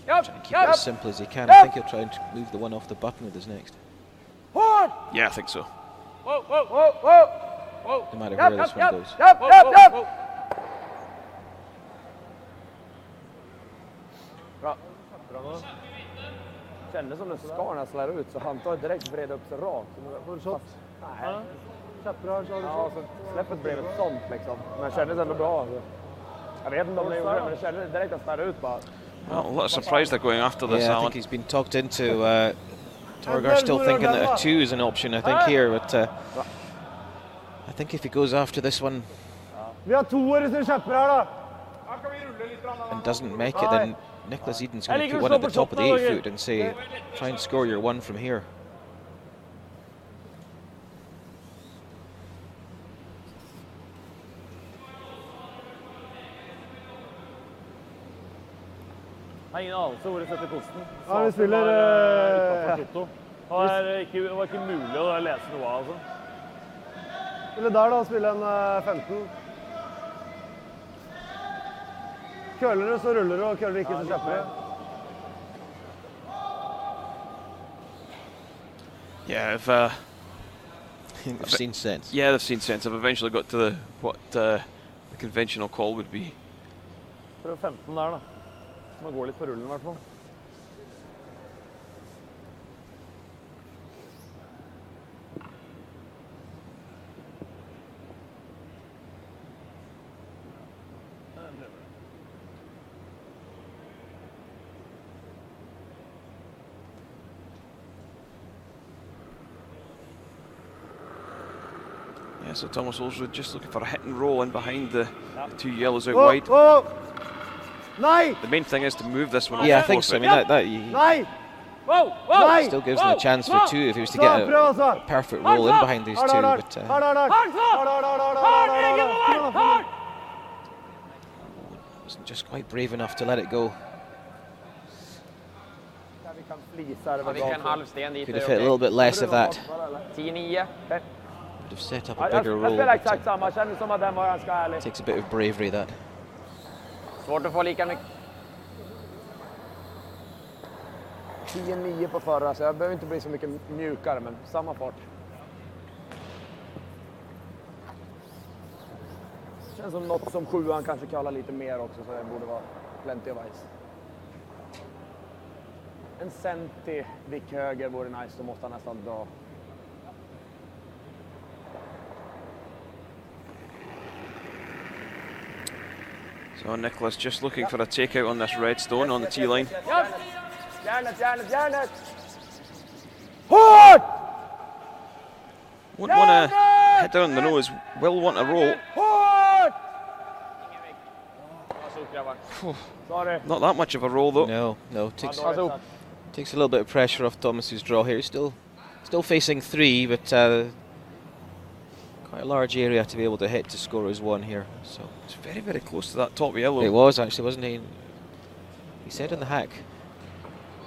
Try and keep it as simple as he can. I think he'll try and move the one off the button with his next. Yeah, I think so. No matter where this one goes. Bra. Kändes som den ska när slår ut så han tar direkt vred upp sig rakt. Full shot. Nej. Käpprar så har du Ja, så släppet blev ett sånt liksom. Men kändes ändå bra. Jag vet inte om det gjorde det, men det kändes direkt att slå ut bara. Well, a lot of surprise they're going after this, Yeah, I Alan. think he's been talked into. Torgar still thinking that a 2 is an option, I think, here, but I think if he goes after this one Vi har toer i sin käppar här då. and doesn't make it, then Nicholas Edin's going to put one at the top of the 8 foot and say, try and score your 1 from here. Nei, ingen anelse hvor de setter kosten. Ja, vi spiller... Utenfor Totto. Det var ikke mulig å lese noe av, altså. Spiller der da, spiller en 15. Køller du, så ruller du, og køller ikke, så kjøper du. Yeah, They've seen sense. yeah, they've seen sense. I've eventually got to what the conventional call would be. Prøv 15 der, da. Man går litt på rullen, I hvert fall. Yeah, so Thomas Ulsrud just looking for a hit and roll in behind the 2 yellows out Whoa, wide. whoa. Nei! The main thing is to move this one off Yeah, I the think floor so. I foot. mean, that Nei! Wow! still gives him a chance for 2 if he was to get Prøv altså! a perfect roll in behind these 2. But wasn't just quite brave enough to let it go. Vi kan flisa det. Vi kan halvsten dit. Could have hit a little bit less of that. 10-9. Would have set up a bigger Jag roll. spelar But, exakt samma. Kändes som att den var ganska ärlig. takes a bit of bravery, that. Svårt att få lika mycket. 10-9 på förra, så jag behöver inte bli så mycket mjukare, men samma fart. Känns som något som 7an kanske kallar lite mer också, så det borde vara Plenty of ice. En centi vick höger vore nice, så måste han nästan dra. So Nicholas just looking for a takeout on this red stone on the tee line. Järnet! Hårt! Won't want to hit her on the nose, will want a roll. Hårt! Sorry. Not that much of a roll though. No. Takes a little bit of pressure off Thomas's draw here. He's still facing 3, but quite a large area to be able to hit to score his 1 here. So it's very, very close to that top yellow. It was actually, wasn't he? He said in the hack.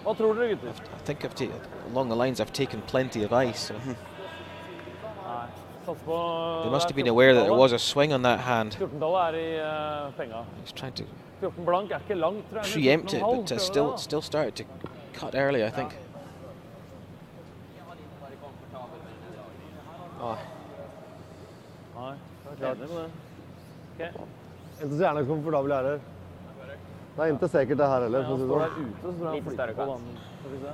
Hva tror dere, gutter? I think along the lines I've taken plenty of ice. So. They must have been aware that there was a swing on that hand. 14-tallet I penga. He's trying to 14 blank ikke langt, tror jeg. preempt it, but still started to cut early, I think. Nei, det klart det med det. Okay. Inte så gärna komfortabel är det. Det är inte säkert det här heller. Han står der ute, så tror jeg han flytter på vannet. Skal vi se.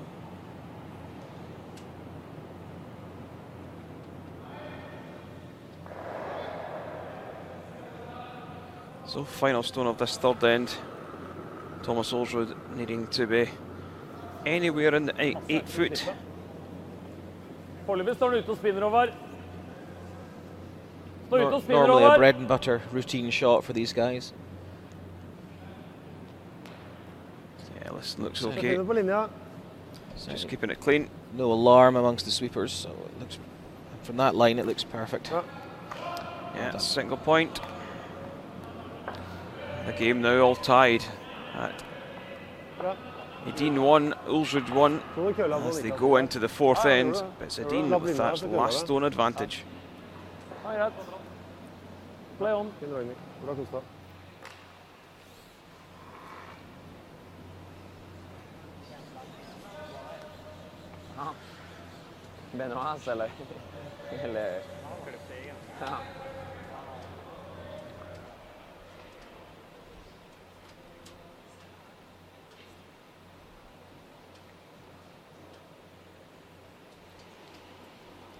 So final stone of this third end. Thomas Ulsrud needing to be anywhere in the 8 foot. Foreløpig står han ute og spinner over. Står ute og spinner Normally over. a bread and butter routine shot for these guys. Yeah, this looks Sätter okay. det på linja. Just keeping it clean. No alarm amongst the sweepers, so it looks, from that line it looks perfect. Yeah, a single point. The game now all tied at Edin 1, Ulsrud 1 as they go into the 4th end, but it's Edin with that last stone advantage. Ja, greit. Play on. Fin dragning. Bra Kosta. Benoit eller? Eller? Ja.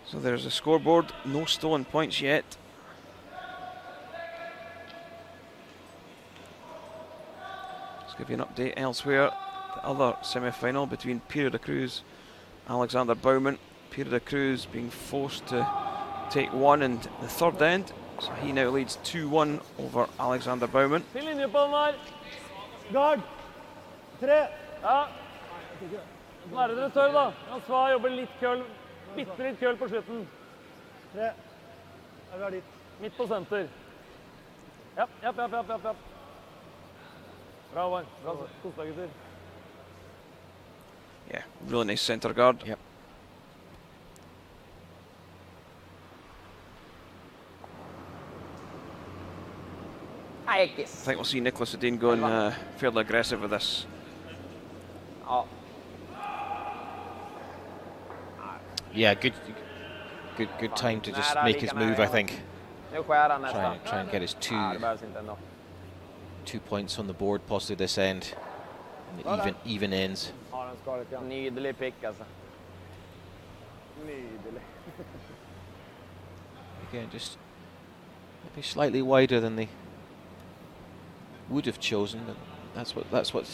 So there's a scoreboard, no stolen points yet. Let's give you an update elsewhere. The other semi-final between Pierre de Cruz, Alexander Baumann. Pierre de Cruz being forced to take 1 in the 3rd end, so he now leads 2-1 over Alexander Baumann. Fin linje på den her. Guard. 3. Ja. Være dere tør da. Han Sva jobber litt køl. Bitte litt køl på slutten. 3. Ja, vi har dit. Midt på senter. Ja. Bra, Håvard. Bra, kos deg, gutter. Yeah, really nice centre guard. Yep. I think we'll see Nicholas Edin going fairly aggressive with this. Ja. Yeah, good time to just make his move, I think. Nu skär han nästan. Try and get his Ja, det behövs inte ändå. 2 points on the board, possibly this end. And the even ends. Ja, den ska lite grann. Nydelig pick alltså. Nydelig. Again, just maybe slightly wider than they would have chosen, but that's what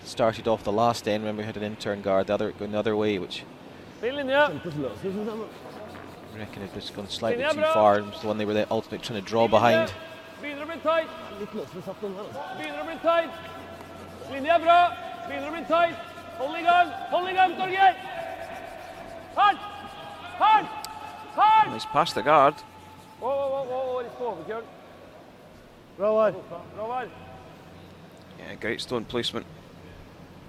started off the last end when we had an intern guard, the other going the other way, which Fin linje. I reckon it was gone slightly too far. It was the one they were ultimately trying to draw behind. Begynner å bli tight. Begynner å bli tight. Linje er bra. Begynner å bli tight. Hold i gang, Torgeir. Hardt. He's past the guard. Litt på overkjøl. Bra var. Håvard. Yeah, great stone placement.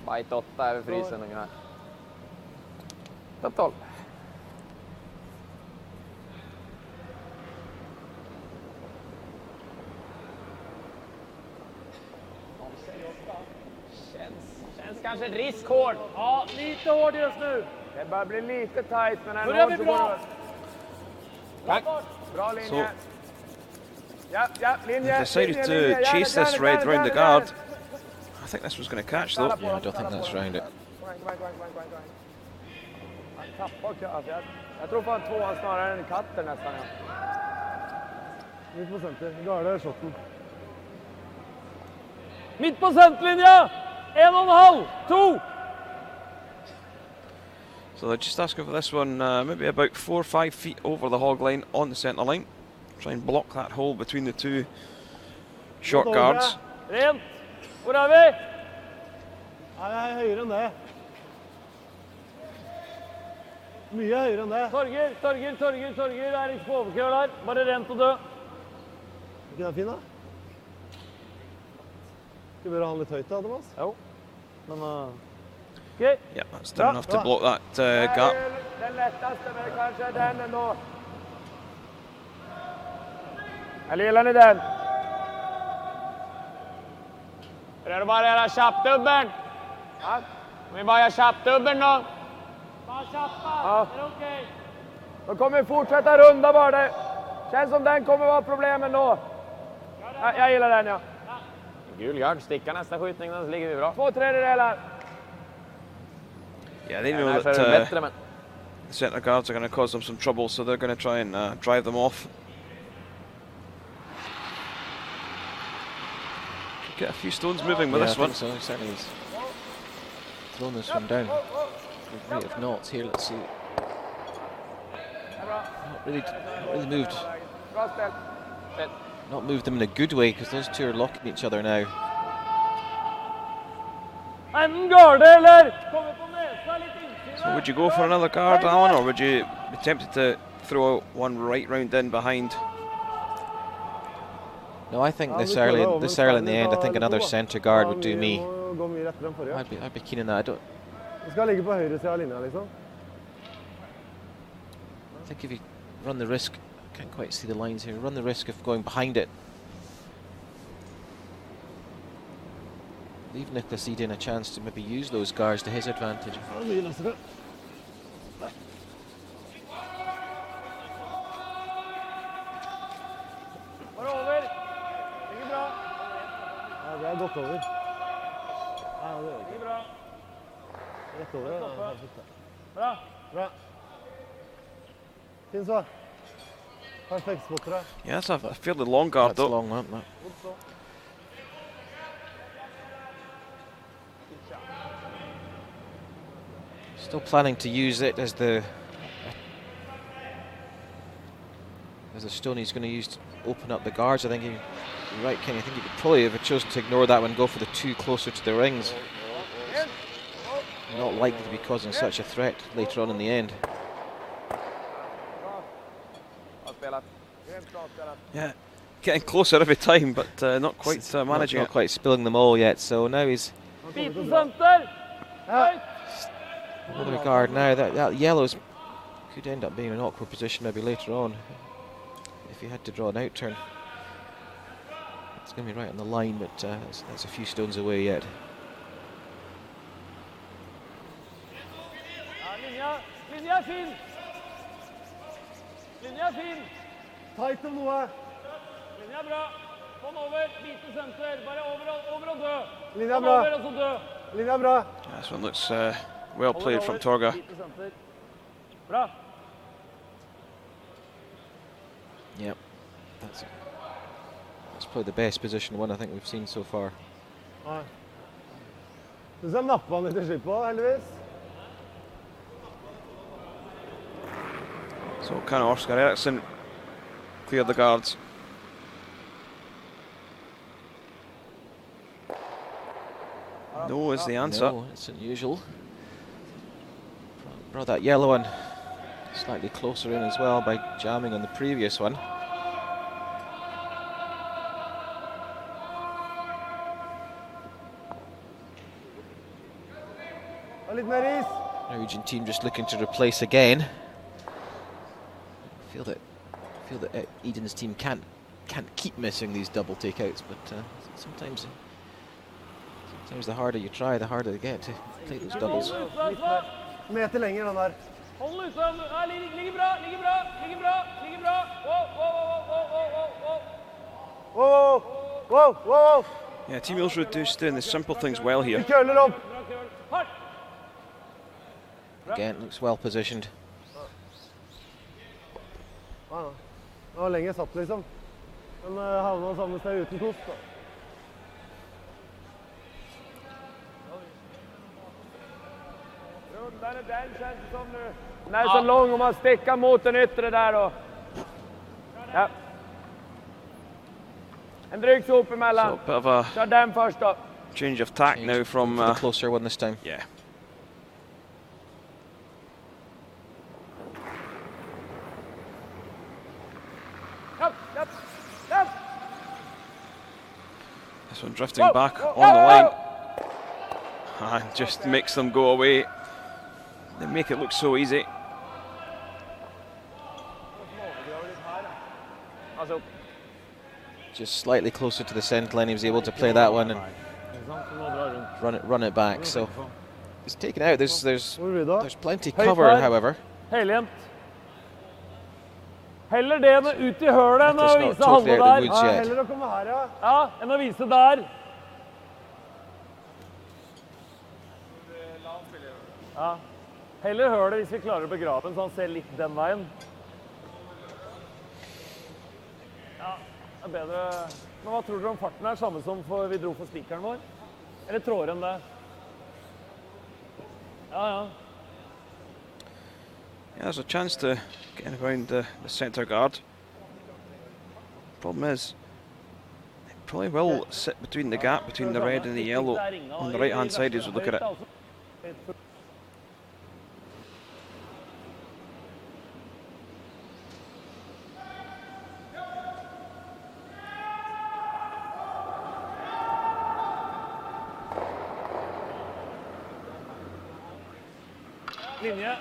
Bite 8 över frysen ungefär. Ta 12. Känns kanske riskhård. Ja, lite hård just nu. Det börjar bli lite tight, men ändå Börjar bli så bra. går det. Tack. Bra linje. Ja, linje. Decided to chase this red round the guard. I think this was going to catch though. Yeah, I don't think that's round it. Kom igen. Han tappar, alltså jag tror fan tvåan snarare än katten nästan. Mitt på center. Garde shotten. Midt på centerlinja! 1,5, 2! So they're just asking for this one, maybe about 4 or 5 feet over the hog line on the centre line. Try and block that hole between the two short guards. Rent! Hvor er vi? Nei, jeg er høyere enn det. Mye høyere enn det. Torger er ikke på overkjør der. Bare rent og dø. Er ikke den fin da? Skal vi bare ha den litt høyt da, Thomas? Jo. Men Okay. Yeah, that's down enough to block that gap. Den lättaste, men kanske den ändå. Eller gillar ni den? Är det bara göra chappdubben? Ja. Vi bara göra chappdubben då. Bara chappa, Ja. är det okej? Då kommer vi fortsätta runda bara. Det känns som den kommer vara problemen då. Ja, jag gillar den, ja. Gul gard, sticka nästa skjutning, den ligger vi bra. 2/3. Yeah, they know that the centre guards are going to cause them some trouble, so they're going to try and drive them off. Get a few stones moving with Yeah, this I one. think so. Certainly he's thrown this one down. Good rate of knots here. Let's see. Not really moved. Bra ställ. Not moved them in a good way because those two are locking each other now. Enten garde eller kommer på näsa lite insida. So would you go for another guard, Alan, or would you be tempted to throw one right round in behind? No, I think this early in the end, I think another centre guard would do me. Gå mye rettere enn forrige. I'd be keen on that. Vi skal ligge på høyre siden av linja, liksom. I think if you run the risk, can't quite see the lines here. Run the risk of going behind it. Leave Nicholas Edin a chance to maybe use those guards to his advantage. Ja, mye løsere. Bara over. Ligger bra. Ja, det er gått over. Ja, det er Ligger bra. rett over. Ja, Stoppa. perfekt. Bra. Bra. Fin så. Perfekt spot for deg. Yeah, that's a fairly long guard That's a though. long one. That. Still planning to use it as the stone he's going to use to open up the guards. I think you're right, Kenny. I think he could probably have chosen to ignore that one, go for the two closer to the rings. Not likely to be causing such a threat later on in the end. Yeah, getting closer every time, but not quite managing Not it. quite spilling them all yet. So now he's Biten center. Høyt. another guard now. That yellows could end up being an awkward position maybe later on if he had to draw an out turn. It's going to be right on the line, but that's a few stones away yet. Ja, linja er fin. Linja er fin. Tight om noe. Linja er bra. Kom over, bite senter. Bare over og dø. Linja er Kom bra. over og så dø. Linja er bra. This one looks well played from Torga. Bite senter. Bra. Yep, that's probably the best position one I think we've seen so far. Nei. Synes jeg nappet han litt til slipp på, heldigvis. So can Oscar Eriksson clear the guards? No is the answer. No, it's unusual. Brought that yellow one slightly closer in as well by jamming on the previous one. Og litt mer is. Norwegian team just looking to replace again. Feel that Edin's team can't keep missing these double takeouts, but sometimes the harder you try, the harder they get to take those doubles. Meter lenger, den der. Hold ut, ja, ligger bra. Wow, wow, wow. Yeah, Team Ulsrud doing the simple things well here. Curler opp. Again, looks well positioned. Ja, ja. Det var lenge satt liksom. Men havna samme sted uten kost da. Rundare den känns det som nu. Den är så lång om man stickar mot den yttre där då. Ja. En dryg sop emellan. So a bit of a Kör den först då. change of tack now from the closer one this time. yeah. Upp, upp, upp. This one drifting back on the line. And just makes them go away. They make it look so easy. Alltså, Just slightly closer to the centre line, he was able to play that one and run it back. So he's taken out. There's plenty cover, however. Helhjent. Heller det enn ut i hølet enn å It's not vise totally Hanne out der. the woods Ja, yet. heller å komme her, ja. Ja, enn å vise der. Ja. Heller hølet hvis vi klarer å begrave den, så han ser litt den veien. Ja, det er bedre. Men hva tror dere om farten er samme som vi dro for spikeren vår? Eller trådere enn det? Ja, ja. Yeah, there's a chance to get around the centre guard. Problem is, it probably will sit between the gap between the red and the yellow on the right hand side as we look at it. Linje.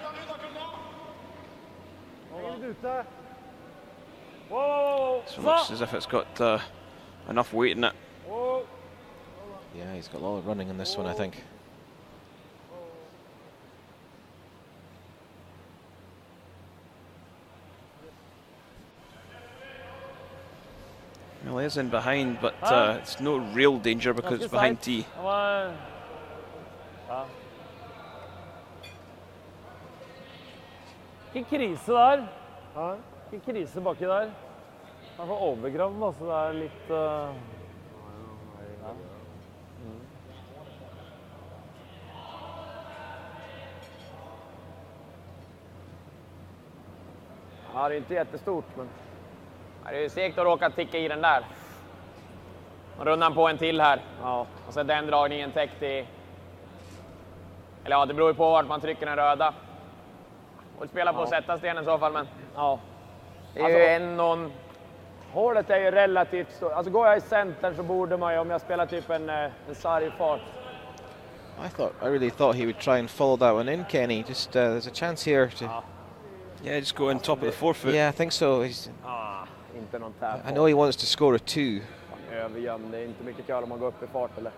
Ute. Wow. So it looks as if it's got enough weight in it. Yeah, he's got a lot of running in this one, I think. Well, he is in behind, but it's no real danger because it's behind T. Ja. Ikke krise der. Ja. Ikke krise baki der. Han får overgravd den, så det er litt... ja, det är inte jättestort, men det är ju segt att råka ticka i den där. Och rundan på en till här. Ja. Och så den dragningen täckt i... Eller ja, det beror ju på vart man trycker den röda. Och spela på att sätta stenen i så fall, men... Ja. Det är ju någon... Hålet är ju relativt stort. Alltså går jag i centern så borde man ju, om jag spelar typ en sarg fart. I really thought he would try and follow that one in, Kenny. Just there's a chance here to... Yeah, just go on top of the forefoot. Yeah, I think so. Inte någon tap. I know he wants to score a 2. Övergömd, det är inte mycket kul om man går upp i fart eller.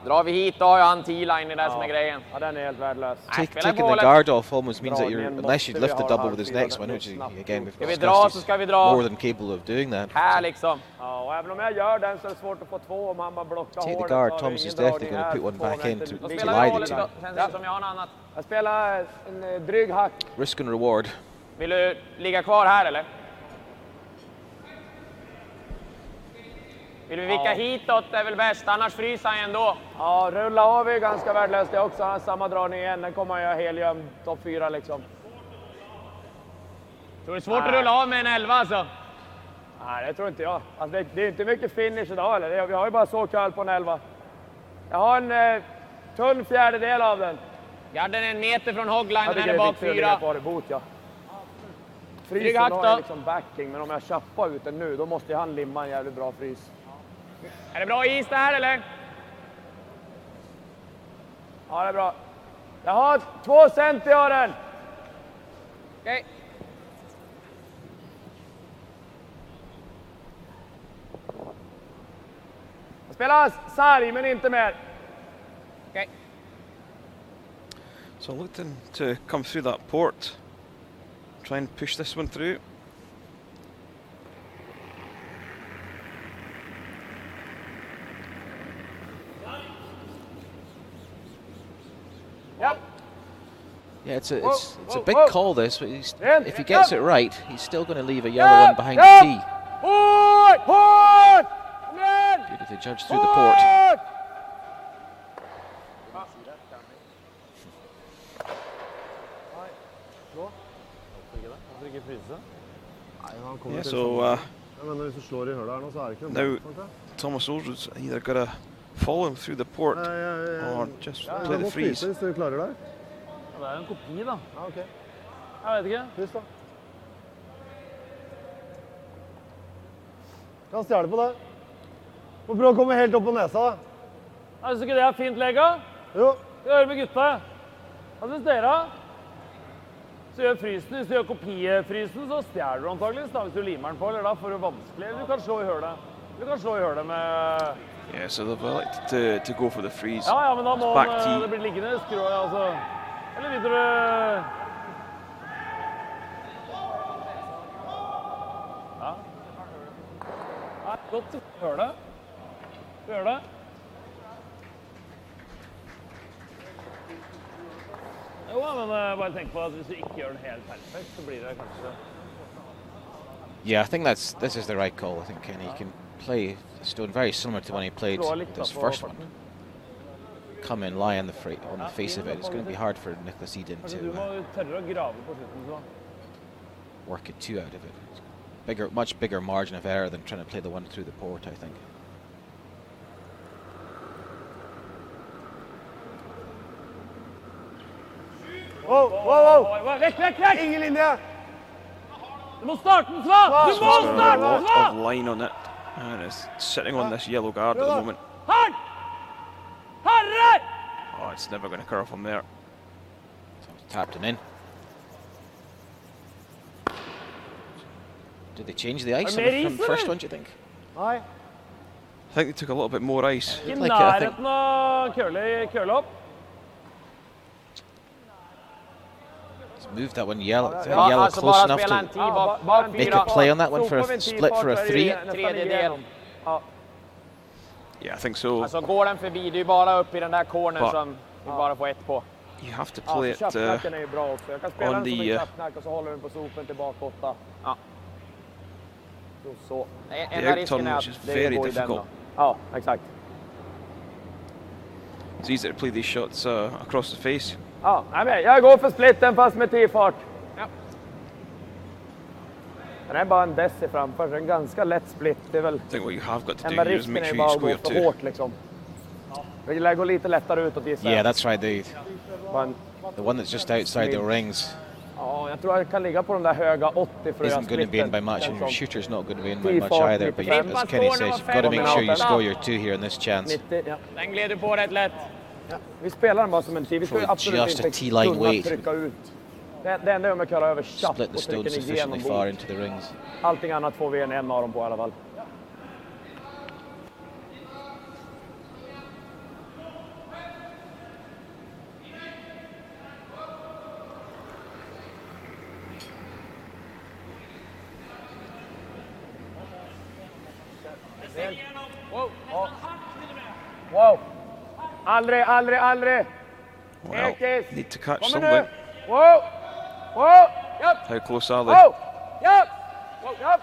Drar vi hit då har jag han T-line, det där som är grejen. Ja, den är helt värdelös. Taking the guard off almost means that you're, unless you lift the double with his next one, which is, again, we've discussed, he's more than capable of doing that. Här liksom. Ja, och även om jag gör den så är det svårt att få två om han bara blockar hålet. Take the guard, Thomas is definitely going to put one back in to lie the two. Känns som jag har något annat. Jag spelar en dryg hack. Risk and reward. Vill du ligga kvar här eller? Vill vi vicka hitåt är väl bäst, annars fryser han ändå. Ja, rulla av är ganska värdelöst det också. Han har samma dragning igen, den kommer han göra helgömd topp 4 liksom. Tror det är svårt att rulla av med en 11 alltså? Nej, det tror inte jag. Alltså, det är inte mycket finish idag eller? Vi har ju bara så kall på en 11. Jag har en tunn fjärdedel av den. Garden är en meter från hoglinen, den är bak 4. Frysen har jag liksom backing, men om jag chappar ut den nu, då måste han limma en jävligt bra frys. Är det bra is det här eller? Ja, det är bra. Jag har 2 cent i den. Okej. Jag spelar sarg, men inte mer. Okej. So looking to come through that port. Try and push this one through. Yeah, it's a big whoa. call this, but In, if he gets it right, he's still going to leave a yellow one behind the tee. Port! Port! Kom igen! Good if they judge through the port. Yeah, so now Thomas Ulsrud's either got to follow him through the port or just play the freeze. Det er en kopi, da. Ja, ok. Jeg vet ikke. Kryss, da. Kan stjele på det. Må prøve å komme helt opp på nesa, da. Jeg synes ikke det er fint, Lega. Jo. Skal høre med gutta. Hva synes dere? Så gjør frysen, hvis du gjør kopifrysen, så stjeler du antageligvis da, hvis du limer den på, eller da får du vanskelig. Eller du kan slå i hølet. Du kan slå i hølet med... Yeah, so they've elected to go for the freeze. Ja, men da må Back det tee. bli liggende, skru, altså. Eller vil dere... Ja. Nei, godt. Hør det. Gjør det. Jo, men bare tenk på at hvis du ikke gjør den helt perfekt, så blir det kanskje... Yeah, I think this is the right call. I think Kenny can play the stone very similar to when he played this first one. Come in, lie on the face of it. It's going to be hard for Nicholas Edin Kanskje to du må tørre å grave på slutten, så. work it too out of it. Much bigger margin of error than trying to play the one through the port, I think. Wow. Vekk! Ingen linje. Du må starte den, Sva! Du må There's been a starte den, lot Sva! of line on it, and it's sitting on this yellow guard at the moment. Hardt! Herre! Oh, it's never going to curve from there. Tapped and in. Did they change the ice from the first one, do you think? Nei. I think they took a little bit more ice. I Like, I think- nærheten av køle opp. Move that one yellow Ja, yellow altså close bare enough spela en to tee bak make a play on that one for a split for a three. tredjedel. Ja. Yeah, I think so. Alltså går den förbi, det är ju bara upp i den där cornern Va? som vi bara får ett på. You have to Ja, play så it köpknacken är ju bra också. Jag kan spela on den som the, en köpknack och så håller den på sopen tillbaka 8. Ja. Så. Enda risken turn, är which att is det very går i den då. difficult. Ja, exakt. It's easier to play these shots across the face. Ja, jag går för splitten fast med 10 fart. Ja. Den är bara en deci framför, så en ganska lätt split. Det är väl I think what you have got to do enda here is risken make är sure bara you att gå square för two. hårt liksom. Det lär gå lite lättare utåt gissar jag. Yeah, that's right. Bara en- The one that's just outside the rings Ja, jag tror jag kan ligga på de där höga 80 för att göra isn't going to be in by splitten, much, känns and your som. shooter's not going to be in by much 10-4, either. But 95. as Kenny says, you've got to make sure you score your two here in this chance. 90, ja. Den gled du på rätt lätt. Ja. Vi spelar den bara som en tee. Vi ska ju For absolut just a inte T-line kunna weight. trycka ut. Det enda är om jag köra över chatt Split the och stone trycker sufficiently igenom far bord. into the rings. Allting annat får vi en av dem på i alla fall. Wow! Aldrig! Well, Ekis! need to catch Kommer something. nu! Wow! Japp! How close are they? Wow! Japp! Japp!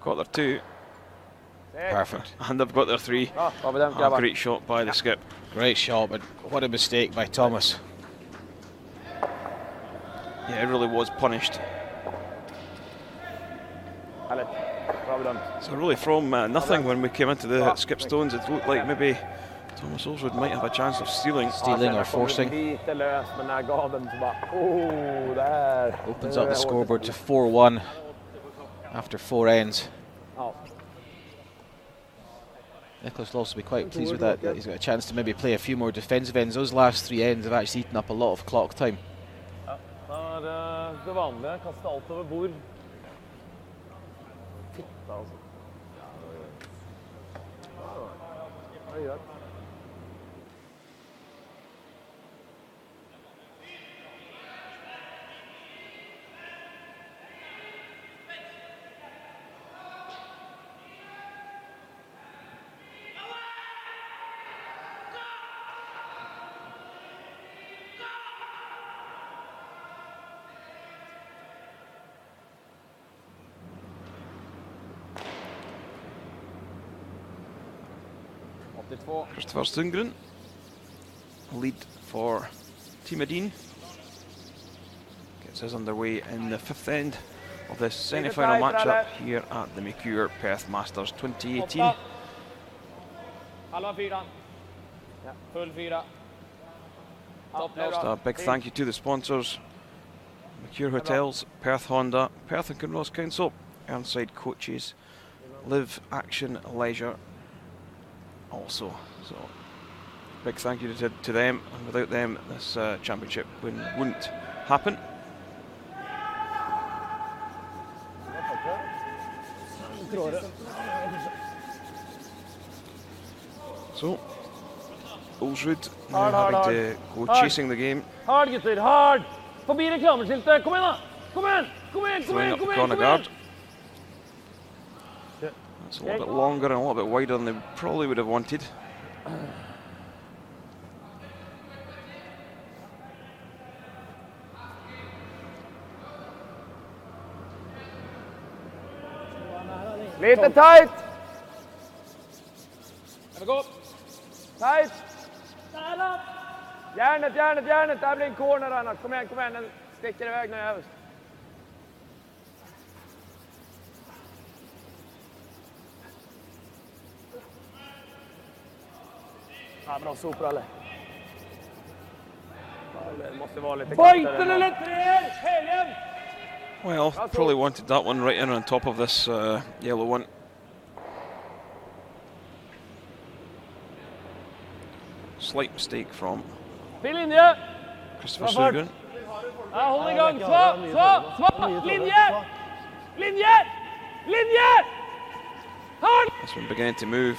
Got their two, Perfect. and they've got their three. Ja, har vi den A grabbar. great shot by the skip. Great shot, but what a mistake by Thomas. Yeah, it really was punished. Härligt. Bra bedömt. So really from nothing when we came into the skip stones, it looked like maybe Thomas Ulsrud might have a chance of stealing. Stealing or Ja, sen kom forcing. det lite löst, men när jag gav den så bara... där. Opens Det up the är scoreboard to hårt. 4-1 after 4 ends. Ja. Nicholas will also be quite pleased with that he's got a chance to maybe play a few more defensive ends. Those last 3 ends have actually eaten up a lot of clock time. Da er det vanlige. Kaste alt over bord. Fitta, altså. 82. Christopher Stungren. Lead for Team Edin. Gets us underway in the 5th end of this semi-final matchup here at the Mercure Perth Masters 2018. Halva 4. Ja, full 4. Just a big thank you to the sponsors: Mercure Hotels, Perth Honda, Perth and Kinross Council, Earnside Coaches, Live Action Leisure also. So big thank you to them, and without them this championship wouldn't happen. So Ulsrud now having to go chasing the game. Hard, gutter, hard! Forbi reklameskiltet, kom igjen da! Kom igjen! Throwing up the corner guard. That's a little bit longer and a little bit wider than they probably would have wanted. Lite tight! Gå. Tight! Järnet! Där blir en corner annars. Kom igen, den sticker iväg nu överst. Ja, bra sopralle. Det måste vara lite Fighten eller 3! Helgen! Well, probably wanted that one right in on top of this yellow one. Slight mistake from Christopher Stungren. Ja, håll igång! Svå! Linje! Hard! This one beginning to move.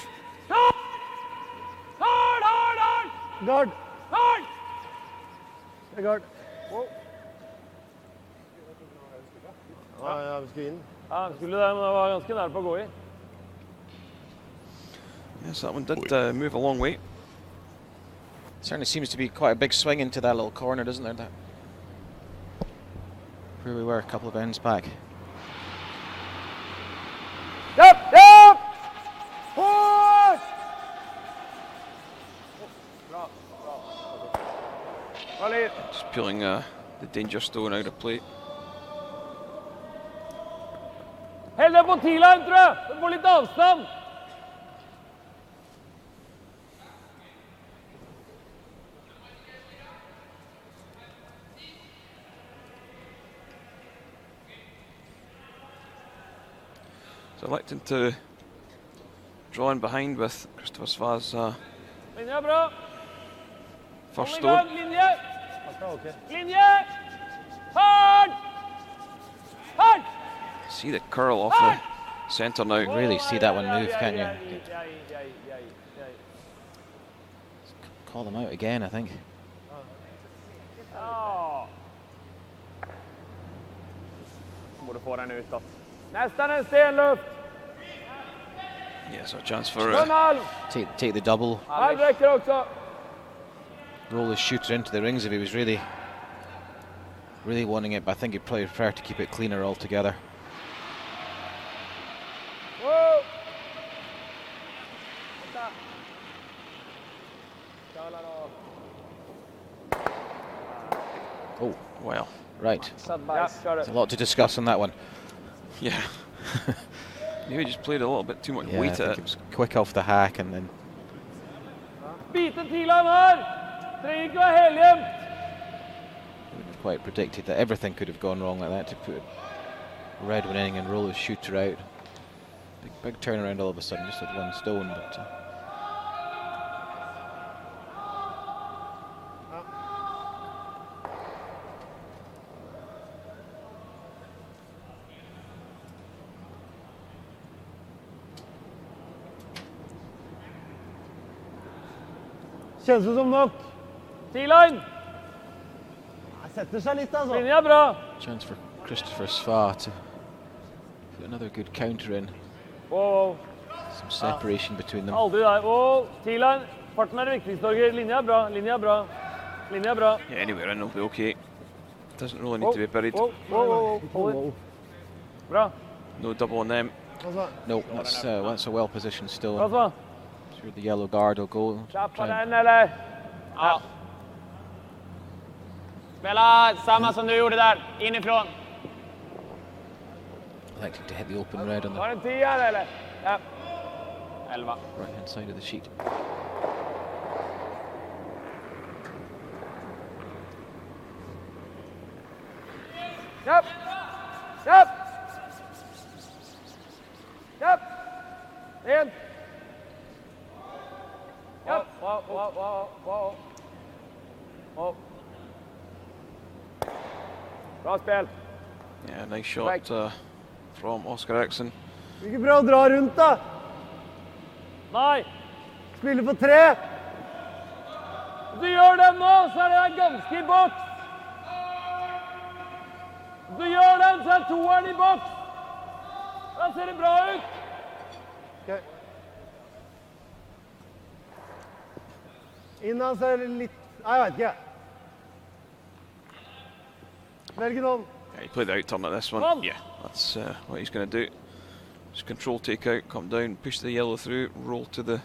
Hard! Guard. Hard! Guard. Ja, vi ska in. Ja, skulle det, men det var ganska nära på att gå i. Yes, that one did move a long way. Certainly seems to be quite a big swing into that little corner, doesn't there? That where we were a couple of ends back. Upp! Hårt! Bra. Just peeling the danger stone out of play. Häll den på T-line, tror jag! Den får lite avstånd! So electing to draw in behind with Christopher Svaz Linje bra! first stone. Linje! Hard! See the curl off the centre now. Really see that one move, can't you? Call them out again, I think. Borde få den utåt. Nästan en stenluft. Yeah, so a chance for Take the double. Han räcker också. Roll the shooter into the rings if he was really wanting it, but I think he'd probably prefer to keep it cleaner altogether. Oh, well. Right. There's a lot to discuss on that one. Yeah. Maybe just played a little bit too much Yeah, I weight think at it it. was quick off the hack and then Biten T-line här! Trenger ikke være helhjem! quite predicted that everything could have gone wrong like that, to put a red one in and roll his shooter out. Big turnaround all of a sudden, just with one stone. But Känns det som knock. T-line! Sätter sig lite alltså. Linje bra! chance for Christopher Sva to put another good counter in. Wow. Some separation between them. Aldri der. Wow. T-line. Farten er det viktigste, Torgeir. Linje er bra. Yeah, anywhere in will be okay. Doesn't really need to be buried. Wow. Bra. No double on them. No, that's a well-positioned Bra, stone. Sva. Through the yellow guard will go. Tappa den eller? Ja. Spela samma som du gjorde där, inifrån. Likely to hit the open red on Var the det 10 eller? Ja. 11. right hand side of the sheet. Japp! Japp! Japp! In! Japp! Wow. Bra spel. Yeah, nice shot from Oscar Eriksson. Ikke bra å dra rundt, da. Nei! Spille på 3. Hvis du gjør den nå, så er det ganske i boks. Hvis du gjør den, så er toeren i boks. Da ser det bra ut. Okay. Innan så er det litt... Nei, jeg vet ikke. Velg noen. Yeah, he played the out turn at this one. Come. Yeah, that's what he's going to do. Just control, take out, come down, push the yellow through, roll to the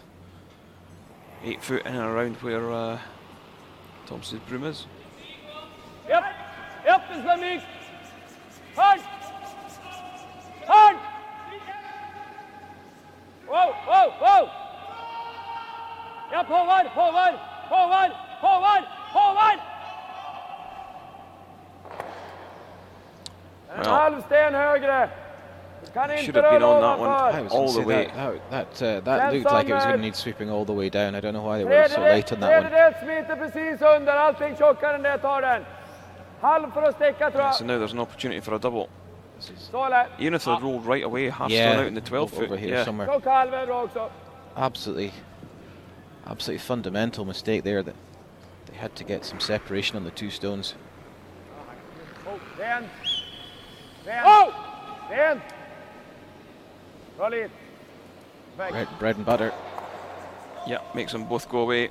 8 foot in and around where Thomas's broom is. Japp, det skal mykt. Hard! Wow! Japp, Håvard! En halv sten högre. Du kan Should inte have been röra on that one. ovanför. I was All going to the say way. that looked like it was going to need sweeping all the way down. I don't know why they were so late on that one. Tredjedel smiter precis under. Allting tjockare än det tar den. Halv för att sticka tror Yeah, jag. so now there's an opportunity for a double. Så lätt. Even if they rolled right away, half Yeah, stone out in the 12 foot. over here Yeah. somewhere. Tjock halven bra också. Absolutely fundamental mistake there that they had to get some separation on the two stones. Ren. Ren. Ren. Bra lid. Bread and butter. Yeah, makes them both go away.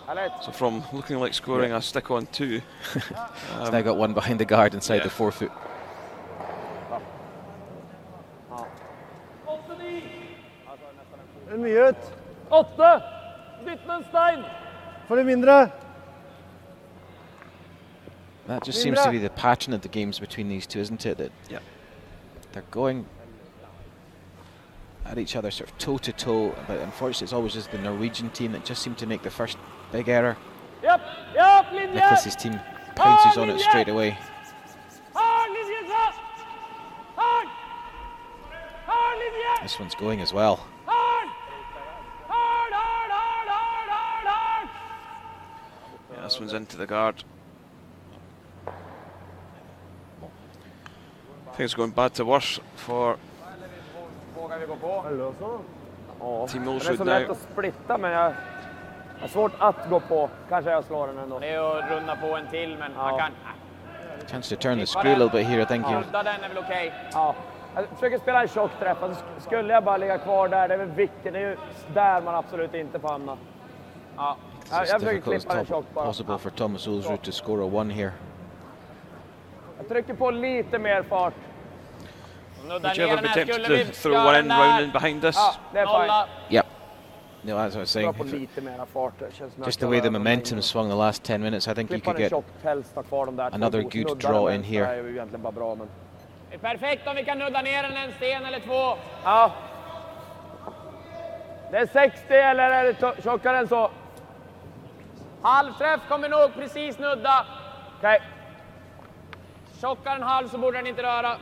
Härligt. So from looking like scoring a stick on 2. So now got one behind the guard inside the 4 foot. Det er mye ut. 8. Bytt med en stein. For det mindre. That just seems to be the pattern of the games between these two, isn't it? That Yeah. they're going at each other sort of toe to toe, but unfortunately it's always just the Norwegian team that just seem to make the first big error. Japp, linje. Nicholas's team pounces on it straight away. Hard linje, så. Hard linje. This one's going as well. Hard. Yeah, this one's into the guard. I think it's going bad to worse for Vågar vi gå på? Eller så. Ja. Team Det är Ulsrud så now. lätt att splitta men jag har svårt att gå på. Kanske jag slår den ändå. Det är att runda på en till, men man kan... Chance to turn the screw a little bit here, I think. Here. Nudda den är väl okej. Ja. Jag försöker spela en tjock träff. Alltså, skulle jag bara ligga kvar där, det är väl viktigt. Det är ju där man absolut inte får hamna. Ja. Jag It's as försöker difficult as klippa den tjock bara. possible for Thomas Ulsrud to score a 1 here. Jag trycker på lite mer fart. Nudda Would you ner ever den be här, tempted skulle vi to throw göra one den in round där. in behind this? Ja, det är fine. Nolla. Yep. No, as I was saying, Dra på lite mera fart. Det känns som just att the jag way the rör dem momentum längre. swung the last 10 minutes, I think you Klippa could den get tjock, helst ha kvar de där another två. good Snuddar draw den in vänstra here. är ju egentligen bara bra, men... Det är perfekt om vi kan nudda ner den en sten eller 2. Ja. Det är 60 eller är det tjockare än så? Halvträff kommer nog precis nudda. Okej. Tjockare än halv så borde den inte röra.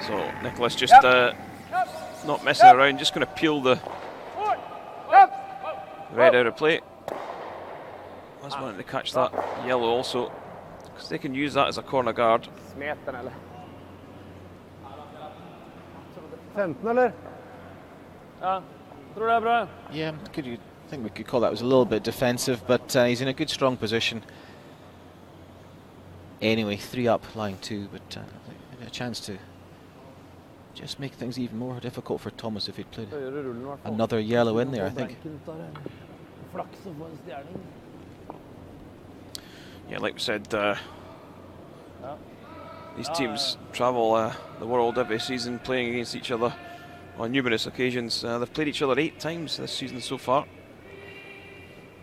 So Nicholas just not messing around, just going to peel the red out of play. I was wanting to catch that yellow also, because they can use that as a corner guard. Smet den eller? 15 eller? Ja, tror det är bra. Yeah, I think we could call that was a little bit defensive, but he's in a good, strong position. Anyway, 3 up, lying 2, but maybe a chance to just make things even more difficult for Thomas if he'd played another yellow in there, I think. Yeah, like we said, These teams travel the world every season, playing against each other on numerous occasions. They've played each other 8 times this season so far.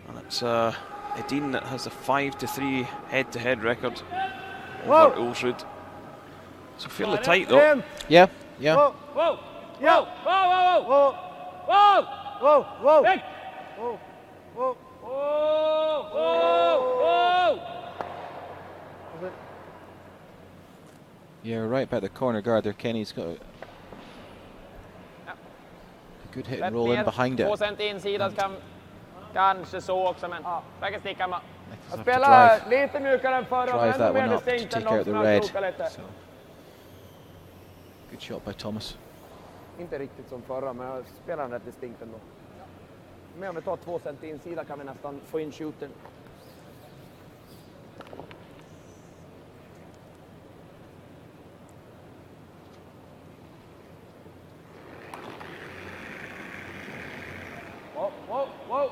And it's Edin that has a 5-3 head-to-head record over Ulsrud. So fairly tight though. Yeah, yeah. Whoa! Whoa! Whoa! Whoa! Whoa! Whoa! Whoa, whoa. Back! Whoa, whoa. Whoa! Whoa! Whoa! Yeah, right about the corner guard there. Kenny's got a good hit and roll in behind it. 2 cent insida kan kanske så också, men verkar sticka med. Jag spelar lite mjukare än förra, drive men that ändå one mer up to distinkt än take de out the som red. jag krokar lite. So, good shot by Thomas. Inte riktigt som förra, men jag spelar den rätt distinkt ändå. Men om vi tar 2 cent insida kan vi nästan få in shooten. Whoa, whoa, whoa.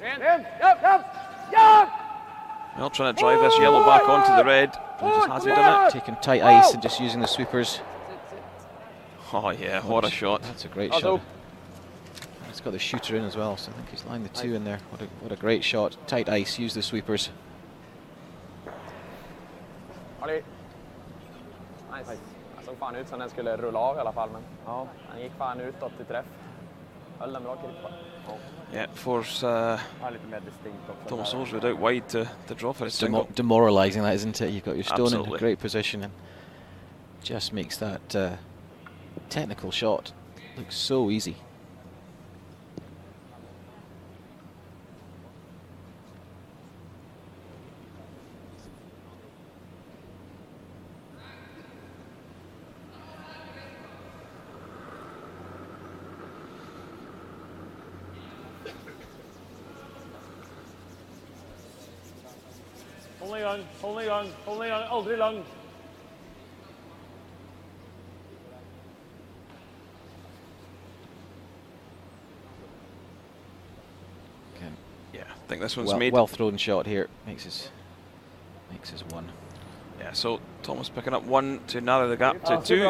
In, yep. Well, trying to drive this yellow back onto the red. Just has he done it? Taking tight ice and just using the sweepers. Oh yeah, what a shot. That's a great shot. It's got the shooter in as well, so I think he's lined the 2 in there. What a great shot. Tight ice, use the sweepers. Nice. Han såg fan ut som den skulle rulla av i alla fall, men ja, han gick fan utåt till träff. Höll den bra klippa. Yeah, force Thomas Ulsrud out wide to draw for his single. Demoralising that, isn't it? You've got your stone Absolutely. in a great position and just makes that technical shot look so easy. Hold i gang, aldri lang. Yeah, I think this one's well, made. Well thrown shot here, makes his 1. Yeah, so Thomas picking up 1 to narrow the gap to 2.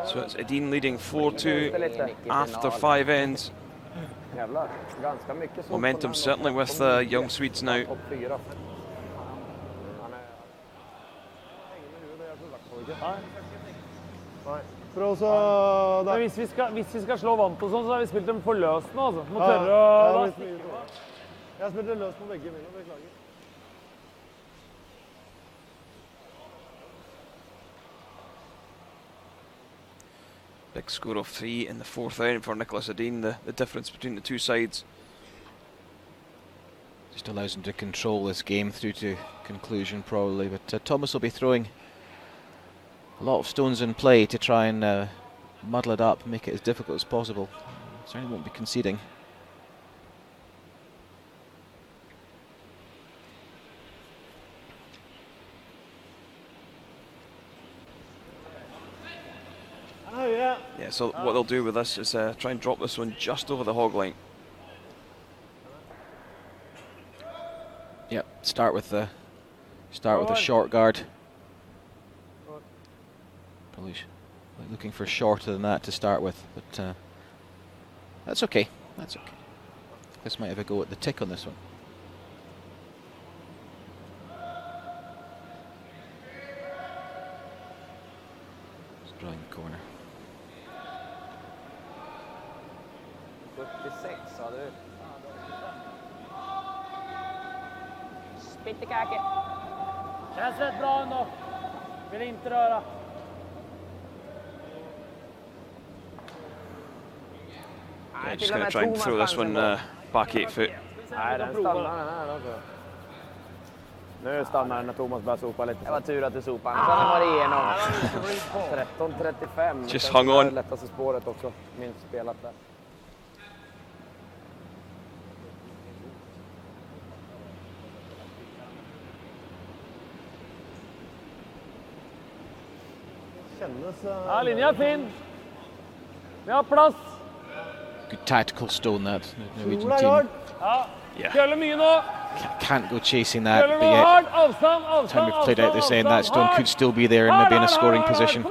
So it's Edin leading 4-2 after 5 ends. Momentum certainly with the young Swedes now. Men hvis vi skal slå vant og sånn, så har vi spilt dem for løst nå, altså. Må tørre å... Jeg har spilt det løst på begge mine, beklager. Big score of 3 in the 4th round for Nicholas Edin, the difference between the 2 sides. Just allows him to control this game through to conclusion probably, but Thomas will be throwing a lot of stones in play to try and muddle it up, make it as difficult as possible. Certainly won't be conceding. Oh yeah. Yeah, so what they'll do with this is try and drop this one just over the hog line. Yep, start with a short guard. Probably looking for shorter than that to start with, but that's okay. That's okay. This might have a go at the tick on this one. Just drawing the corner. 76 sa du. Spittekake. Känns rätt bra ändå. Vill inte röra. Yeah, just going to try and throw this one back 8 foot. Nej, den stannar den här också. Nu stannar den när Thomas börjar sopa lite. Det var tur att du sopade, annars hade den varit igenom. 13.35. Just hung on. Det lättaste spåret också, minst spelat där. Ja, linjen är fin. Vi har plats. Good tactical stone that Norwegian team. Ja, Yeah. køller mye nå. Can't go chasing that, but yet, time we've played out this end, that stone could still be there and maybe in a scoring position.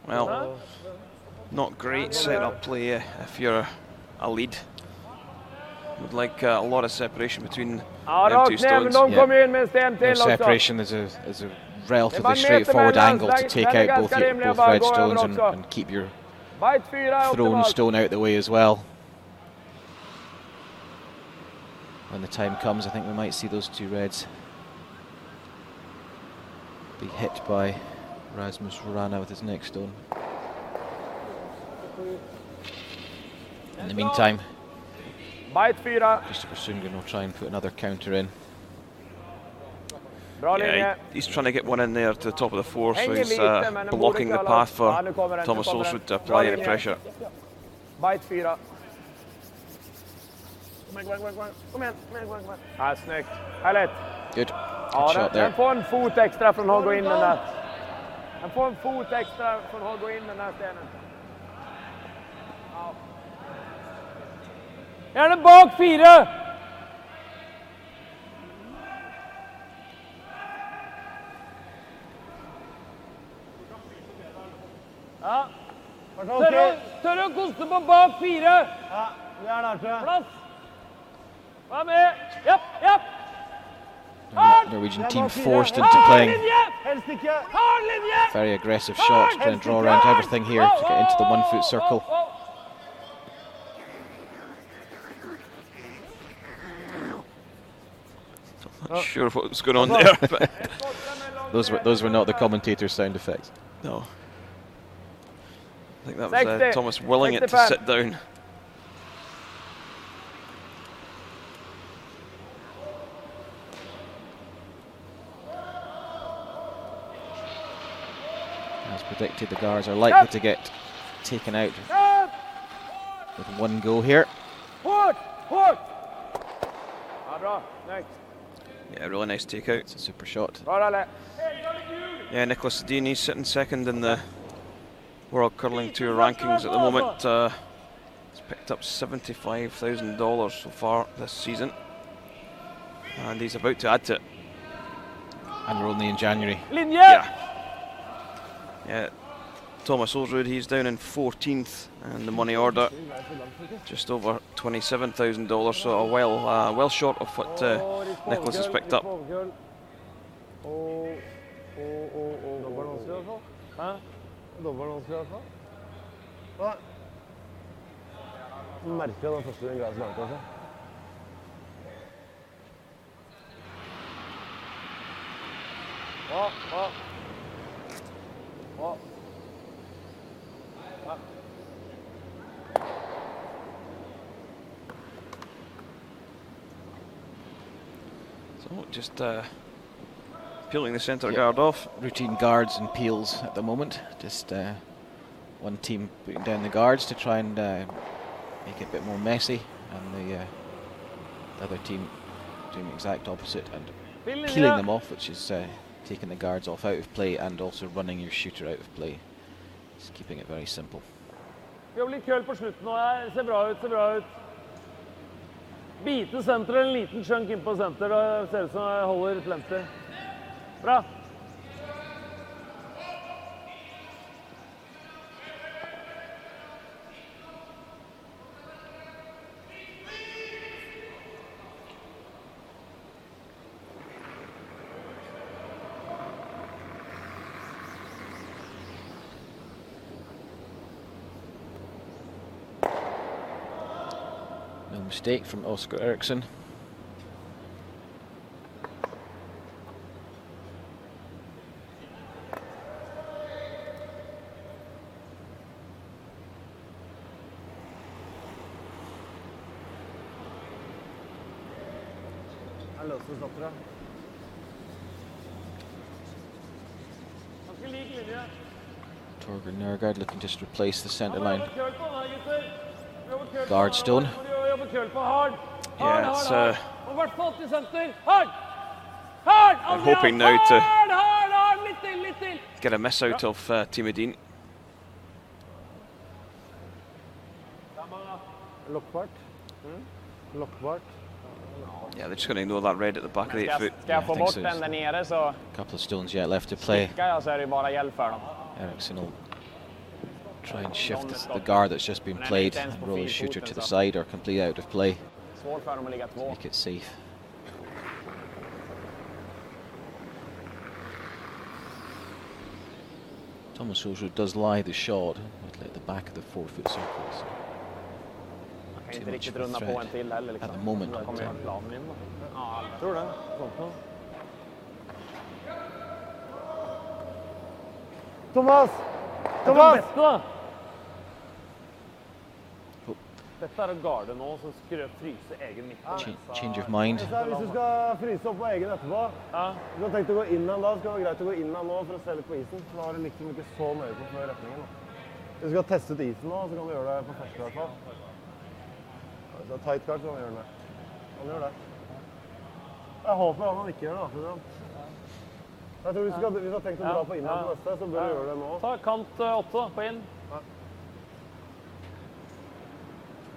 Well, not great set-up play if you're a lead. Would like a lot of separation between them two stones. No separation. There's a relatively straightforward angle to take out both red stones and keep your thrown stone out the way as well. When the time comes, I think we might see those two reds be hit by Rasmus Rana with his next stone. In the meantime, Christopher Sundgren will try and put another counter in. Yeah, he's trying to get one in there to the top of the four, so he's blocking the path for Thomas Ulsrud to apply any pressure. Good. Good shot there. Får en fot extra från att gå in den där. Han får en fot extra från att gå in den där stenen. Gjerne bak 4! Ja. Tør å koste på bak 4! Ja, vi er der, tror jeg. Plass! Vær med! Japp, japp! Norwegian team forced into playing Helst ikke. very aggressive shots, trying to draw around everything here to get into the 1 foot circle. Not sure what was going on there, but those were not the commentator's sound effects. no. I think that was Thomas willing it to sit down. As predicted, the guards are likely to get taken out with one go here. Yeah, really nice takeout. It's a super shot. Yeah, Nicholas Edin, he's sitting second in the World Curling Tour rankings at the moment. He's picked up $75,000 so far this season, and he's about to add to it. And we're only in January. Yeah, Thomas Ulsrud, he's down in 14th in the money order, just over $27,000, so well short of what Nicholas has picked up. Merker den første greia som er altså. So just peeling the centre guard off. Routine guards and peels at the moment. Just one team putting down the guards to try and make it a bit more messy, and the other team doing the exact opposite and peeling them off, which is taking the guards off out of play and also running your shooter out of play. Just keeping it very simple. Vi har litt køl på slutten nå her. Ser bra ut, ser bra ut. Bite senter, en liten chunk inn på senter. Det ser ut som jeg holder plenty. Bra. No mistake from Oscar Eriksson. Torger Nørgaard looking just to replace the centre line guard stone. Yeah, it's I'm hoping now to get a miss out of Team Edin. Lockbart. Lockbart. Yeah, they're just going to ignore that red at the back of the 8 foot. Ska jag få bort den där nere så A couple of stones yet left to play. stickar jag så är det bara hjälp för dem. Eriksson will try and shift the guard that's just been played and roll his shooter to the side or complete out of play. Svårt för dem att ligga två. Make it safe. Thomas Ulsrud does lie the shot at the back of the 4 foot circle. So Man kan inte riktigt runda på en till heller liksom. at the moment. Da kommer planen in, da. Ja, Tror det. Sånt noe. Thomas! Det Thomas! beste, da. Dette er å garde nå, så fryse egen midt på nesa. Change of mind. Hvis du skal fryse opp på egen etterpå, Ja. du har tenkt å gå inn han da, så kan det være greit å gå inn han nå for å se litt på isen. Så da har du liksom ikke så nøye på før retningen. Hvis du skal teste ut isen nå, så kan du gjøre det på første i hvert fall. Hvis det er tight kart, så kan du gjøre det. Han gjør det. Jeg håper han ikke gjør det, da. Jeg tror hvis du har tenkt å dra på inn han på neste, så bør du gjøre det nå. Ta kant 8 på inn.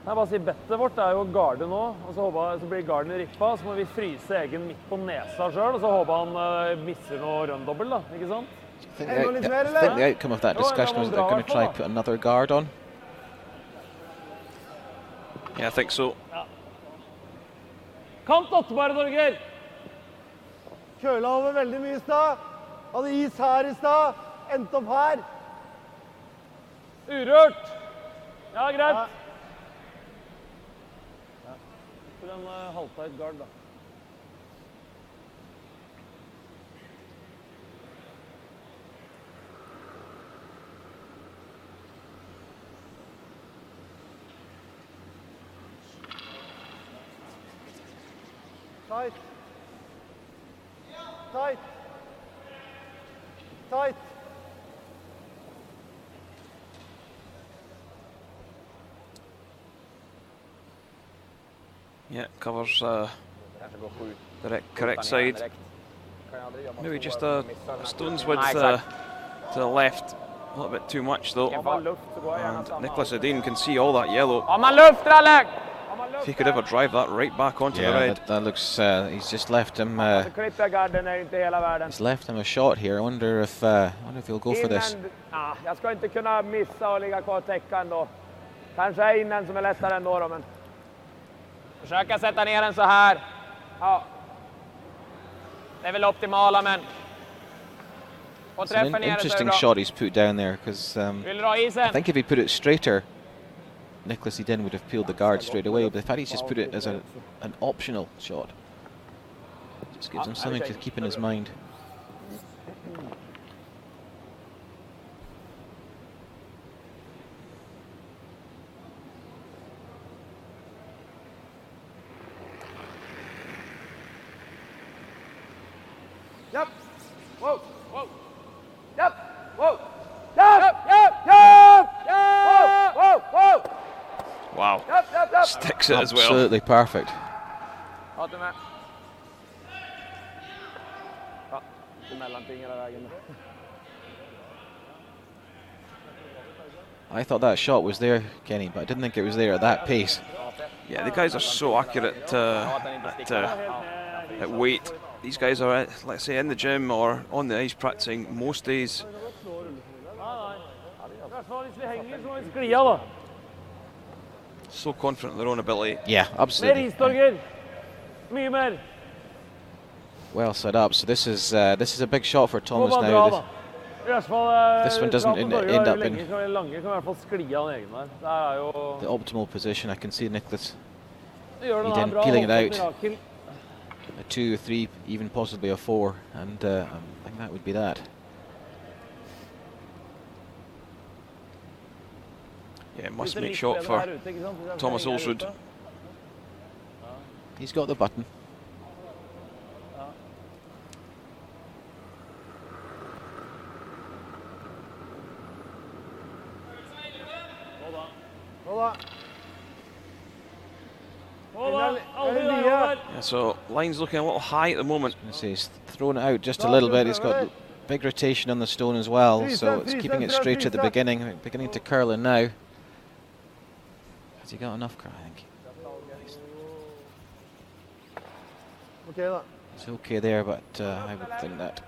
Nei, bare si bettet vårt er jo å garde nå, og så blir garden rippa, så må vi fryse egen midt på nesa selv, og så håper han misser noe røndobbel da, ikke sant? I think the outcome of that discussion was that they're going to try and put another guard on. Yeah, I think so. Ja. Kant 8 bare, Torgeir! Køla over veldig mye i stad. Hadde is her i stad. Endte opp her. Urørt! Ja, greit. For en halvtight guard, da. Tight. Tight. Tight. Yeah, covers the correct side. Maybe just a stone's width to the left. A little bit too much though. And Nicholas Edin can see all that yellow. Har man luft, Ralek? If he could ever drive that right back onto the red. That looks. He's just left him. Klippa garden är inte hela världen. He's left him a shot here. I wonder if he'll go for this. Jag ska inte kunna missa och ligga kvar och täcka ändå. Kanske är innan som är lättare ändå då, men försöka sätta ner den så här. Ja. Det är väl optimala, men It's an interesting shot he's put down there because I think if he put it straighter, Nicholas Edin would have peeled the guard straight away. But the fact he's just put it as an optional shot just gives him something to keep in his mind. Yep. Whoa. Whoa. Yep. Whoa. Yep. Yep. Yep. Yep. Whoa. Whoa. Whoa. Wow. Yep. Yep. Yep. Sticks it as well. Absolutely perfect. I thought that shot was there, Kenny, but I didn't think it was there at that pace. Yeah, the guys are so accurate at weight. These guys are, let's say, in the gym or on the ice practicing most days. So confident in their own ability. Yeah, absolutely. Well set up. So this is a big shot for Thomas now. This one doesn't end up in the optimal position. I can see Nicholas Edin peeling it out. A 2, a 3, even possibly a 4, and I think that would be that. Yeah, must-make shot for Thomas Ulsrud. He's got the button. Yeah, so line's looking a little high at the moment. He's thrown it out just a little bit. He's got big rotation on the stone as well, so it's keeping it straight at the beginning to curl in now. he got enough, I think. Nice. Okay da. It's okay there, but I would think that.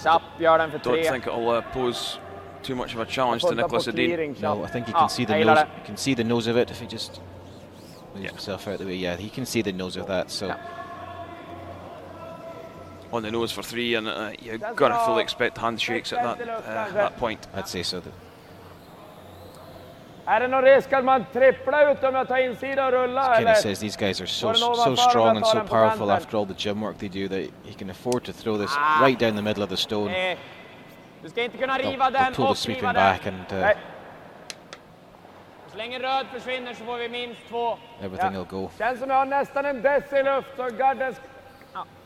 Kjapp gör den för Don't 3. think it'll pose too much of a challenge to Nicholas Edin. No, I think he can see the nose. You can see the nose of it if he just moves himself out the way. Yeah, he can see the nose of that. So On the nose for 3, and you've got to fully expect handshakes at that point. I'd say so. Är det någon risk att man tripplar ut om jag tar insida och rullar? Kenny says these guys are so strong and so powerful after all the gym work they do that he can afford to throw this right down the middle of the stone. Du ska inte kunna riva den They'll pull the och sweeping riva back den. and Så länge röd försvinner så får vi minst 2. everything will go. Känns som jag har nästan en dess i luft, så garden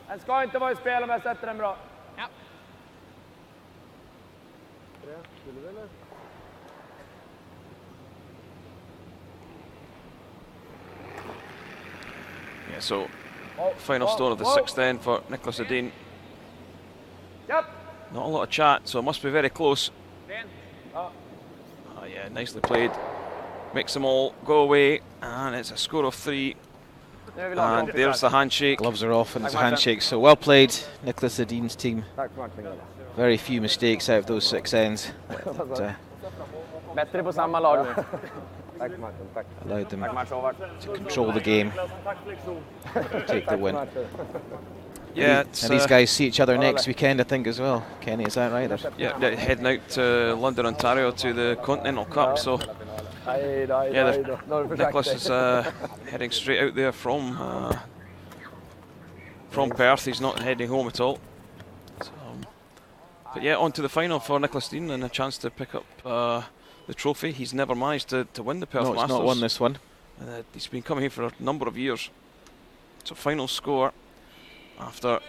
den ska inte vara i spel om jag sätter den bra. Ja. Yeah, so final stone of the 6th then for Nicholas Edin. Yep. Not a lot of chat, so it must be very close. Oh yeah, nicely played. Makes them all go away, and it's a score of 3. And there's the handshake. Gloves are off and it's a handshake. So well played, Nicholas Edin's team. Very few mistakes out of those 6 ends. Bättre på samma lag. Allowed them to control the game, take the win. Yeah, and these guys see each other next weekend, I think, as well. Kenny, is that right? Yeah, they're heading out to London, Ontario to the Continental Cup. So yeah, Nicholas is heading straight out there from Perth. He's not heading home at all. So, but yeah, on to the final for Nicholas Edin and a chance to pick up the trophy. He's never managed to win the Perth Masters. No, he's not won this one. He's been coming here for a number of years. So final score after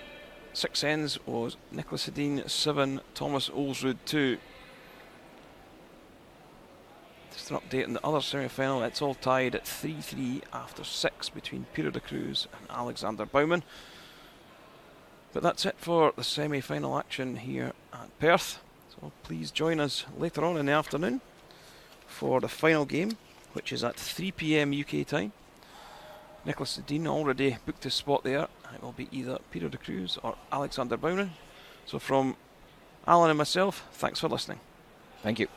6 ends was Nicholas Edin 7, Thomas Ulsrud 2. Just an update on the other semi-final. It's all tied at 3-3 after 6 between Peter de Cruz and Alexander Baumann. But that's it for the semi-final action here at Perth. So please join us later on in the afternoon for the final game, which is at 3 PM UK time. Nicholas Edin already booked his spot there, and it will be either Peter de Cruz or Alexander Baumann. So from Alan and myself, thanks for listening. Thank you.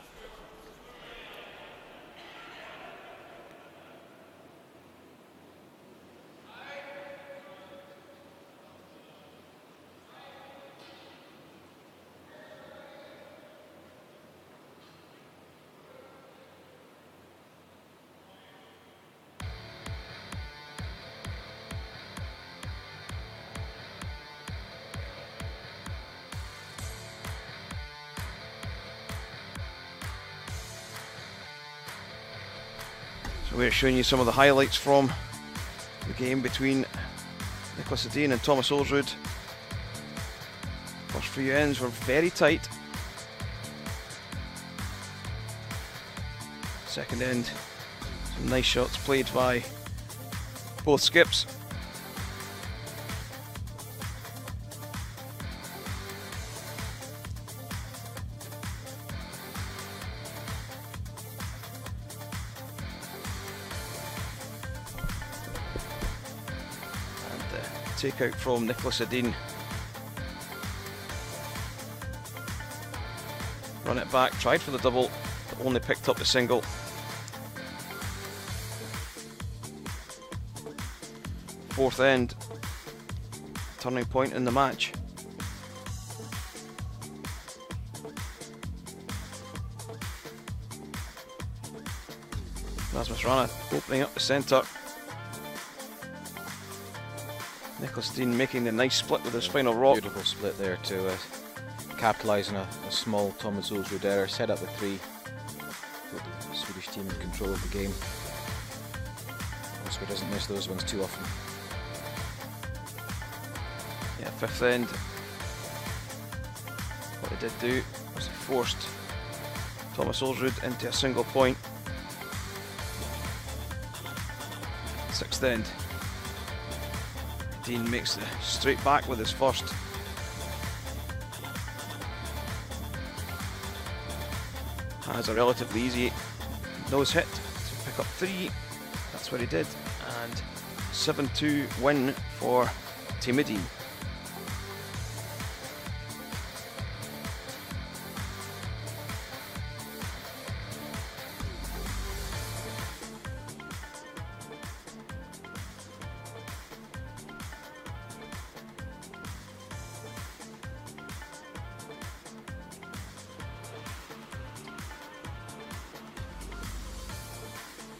We're showing you some of the highlights from the game between Nicholas Edin and Thomas Ulsrud. First few ends were very tight. Second end, some nice shots played by both skips. Take out from Nicholas Edin. Run it back, tried for the double, but only picked up the single. Fourth end, turning point in the match. Rasmus Rana opening up the centre. Nicholas Edin making the nice split with his final rock. Beautiful split there to capitalise on a small Thomas Ulsrud error, set up the 3. Put the Swedish team in control of the game. Oscar doesn't miss those ones too often. Yeah, fifth end. What he did do was he forced Thomas Ulsrud into a single point. Sixth end. Edin makes the straight back with his first. Has a relatively easy nose hit. pick up 3. That's what he did, and 7-2 win for Team Edin.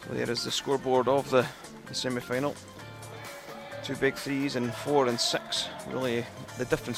There is the scoreboard of the semi-final. 2 big 3s and 4 and 6. Really, the difference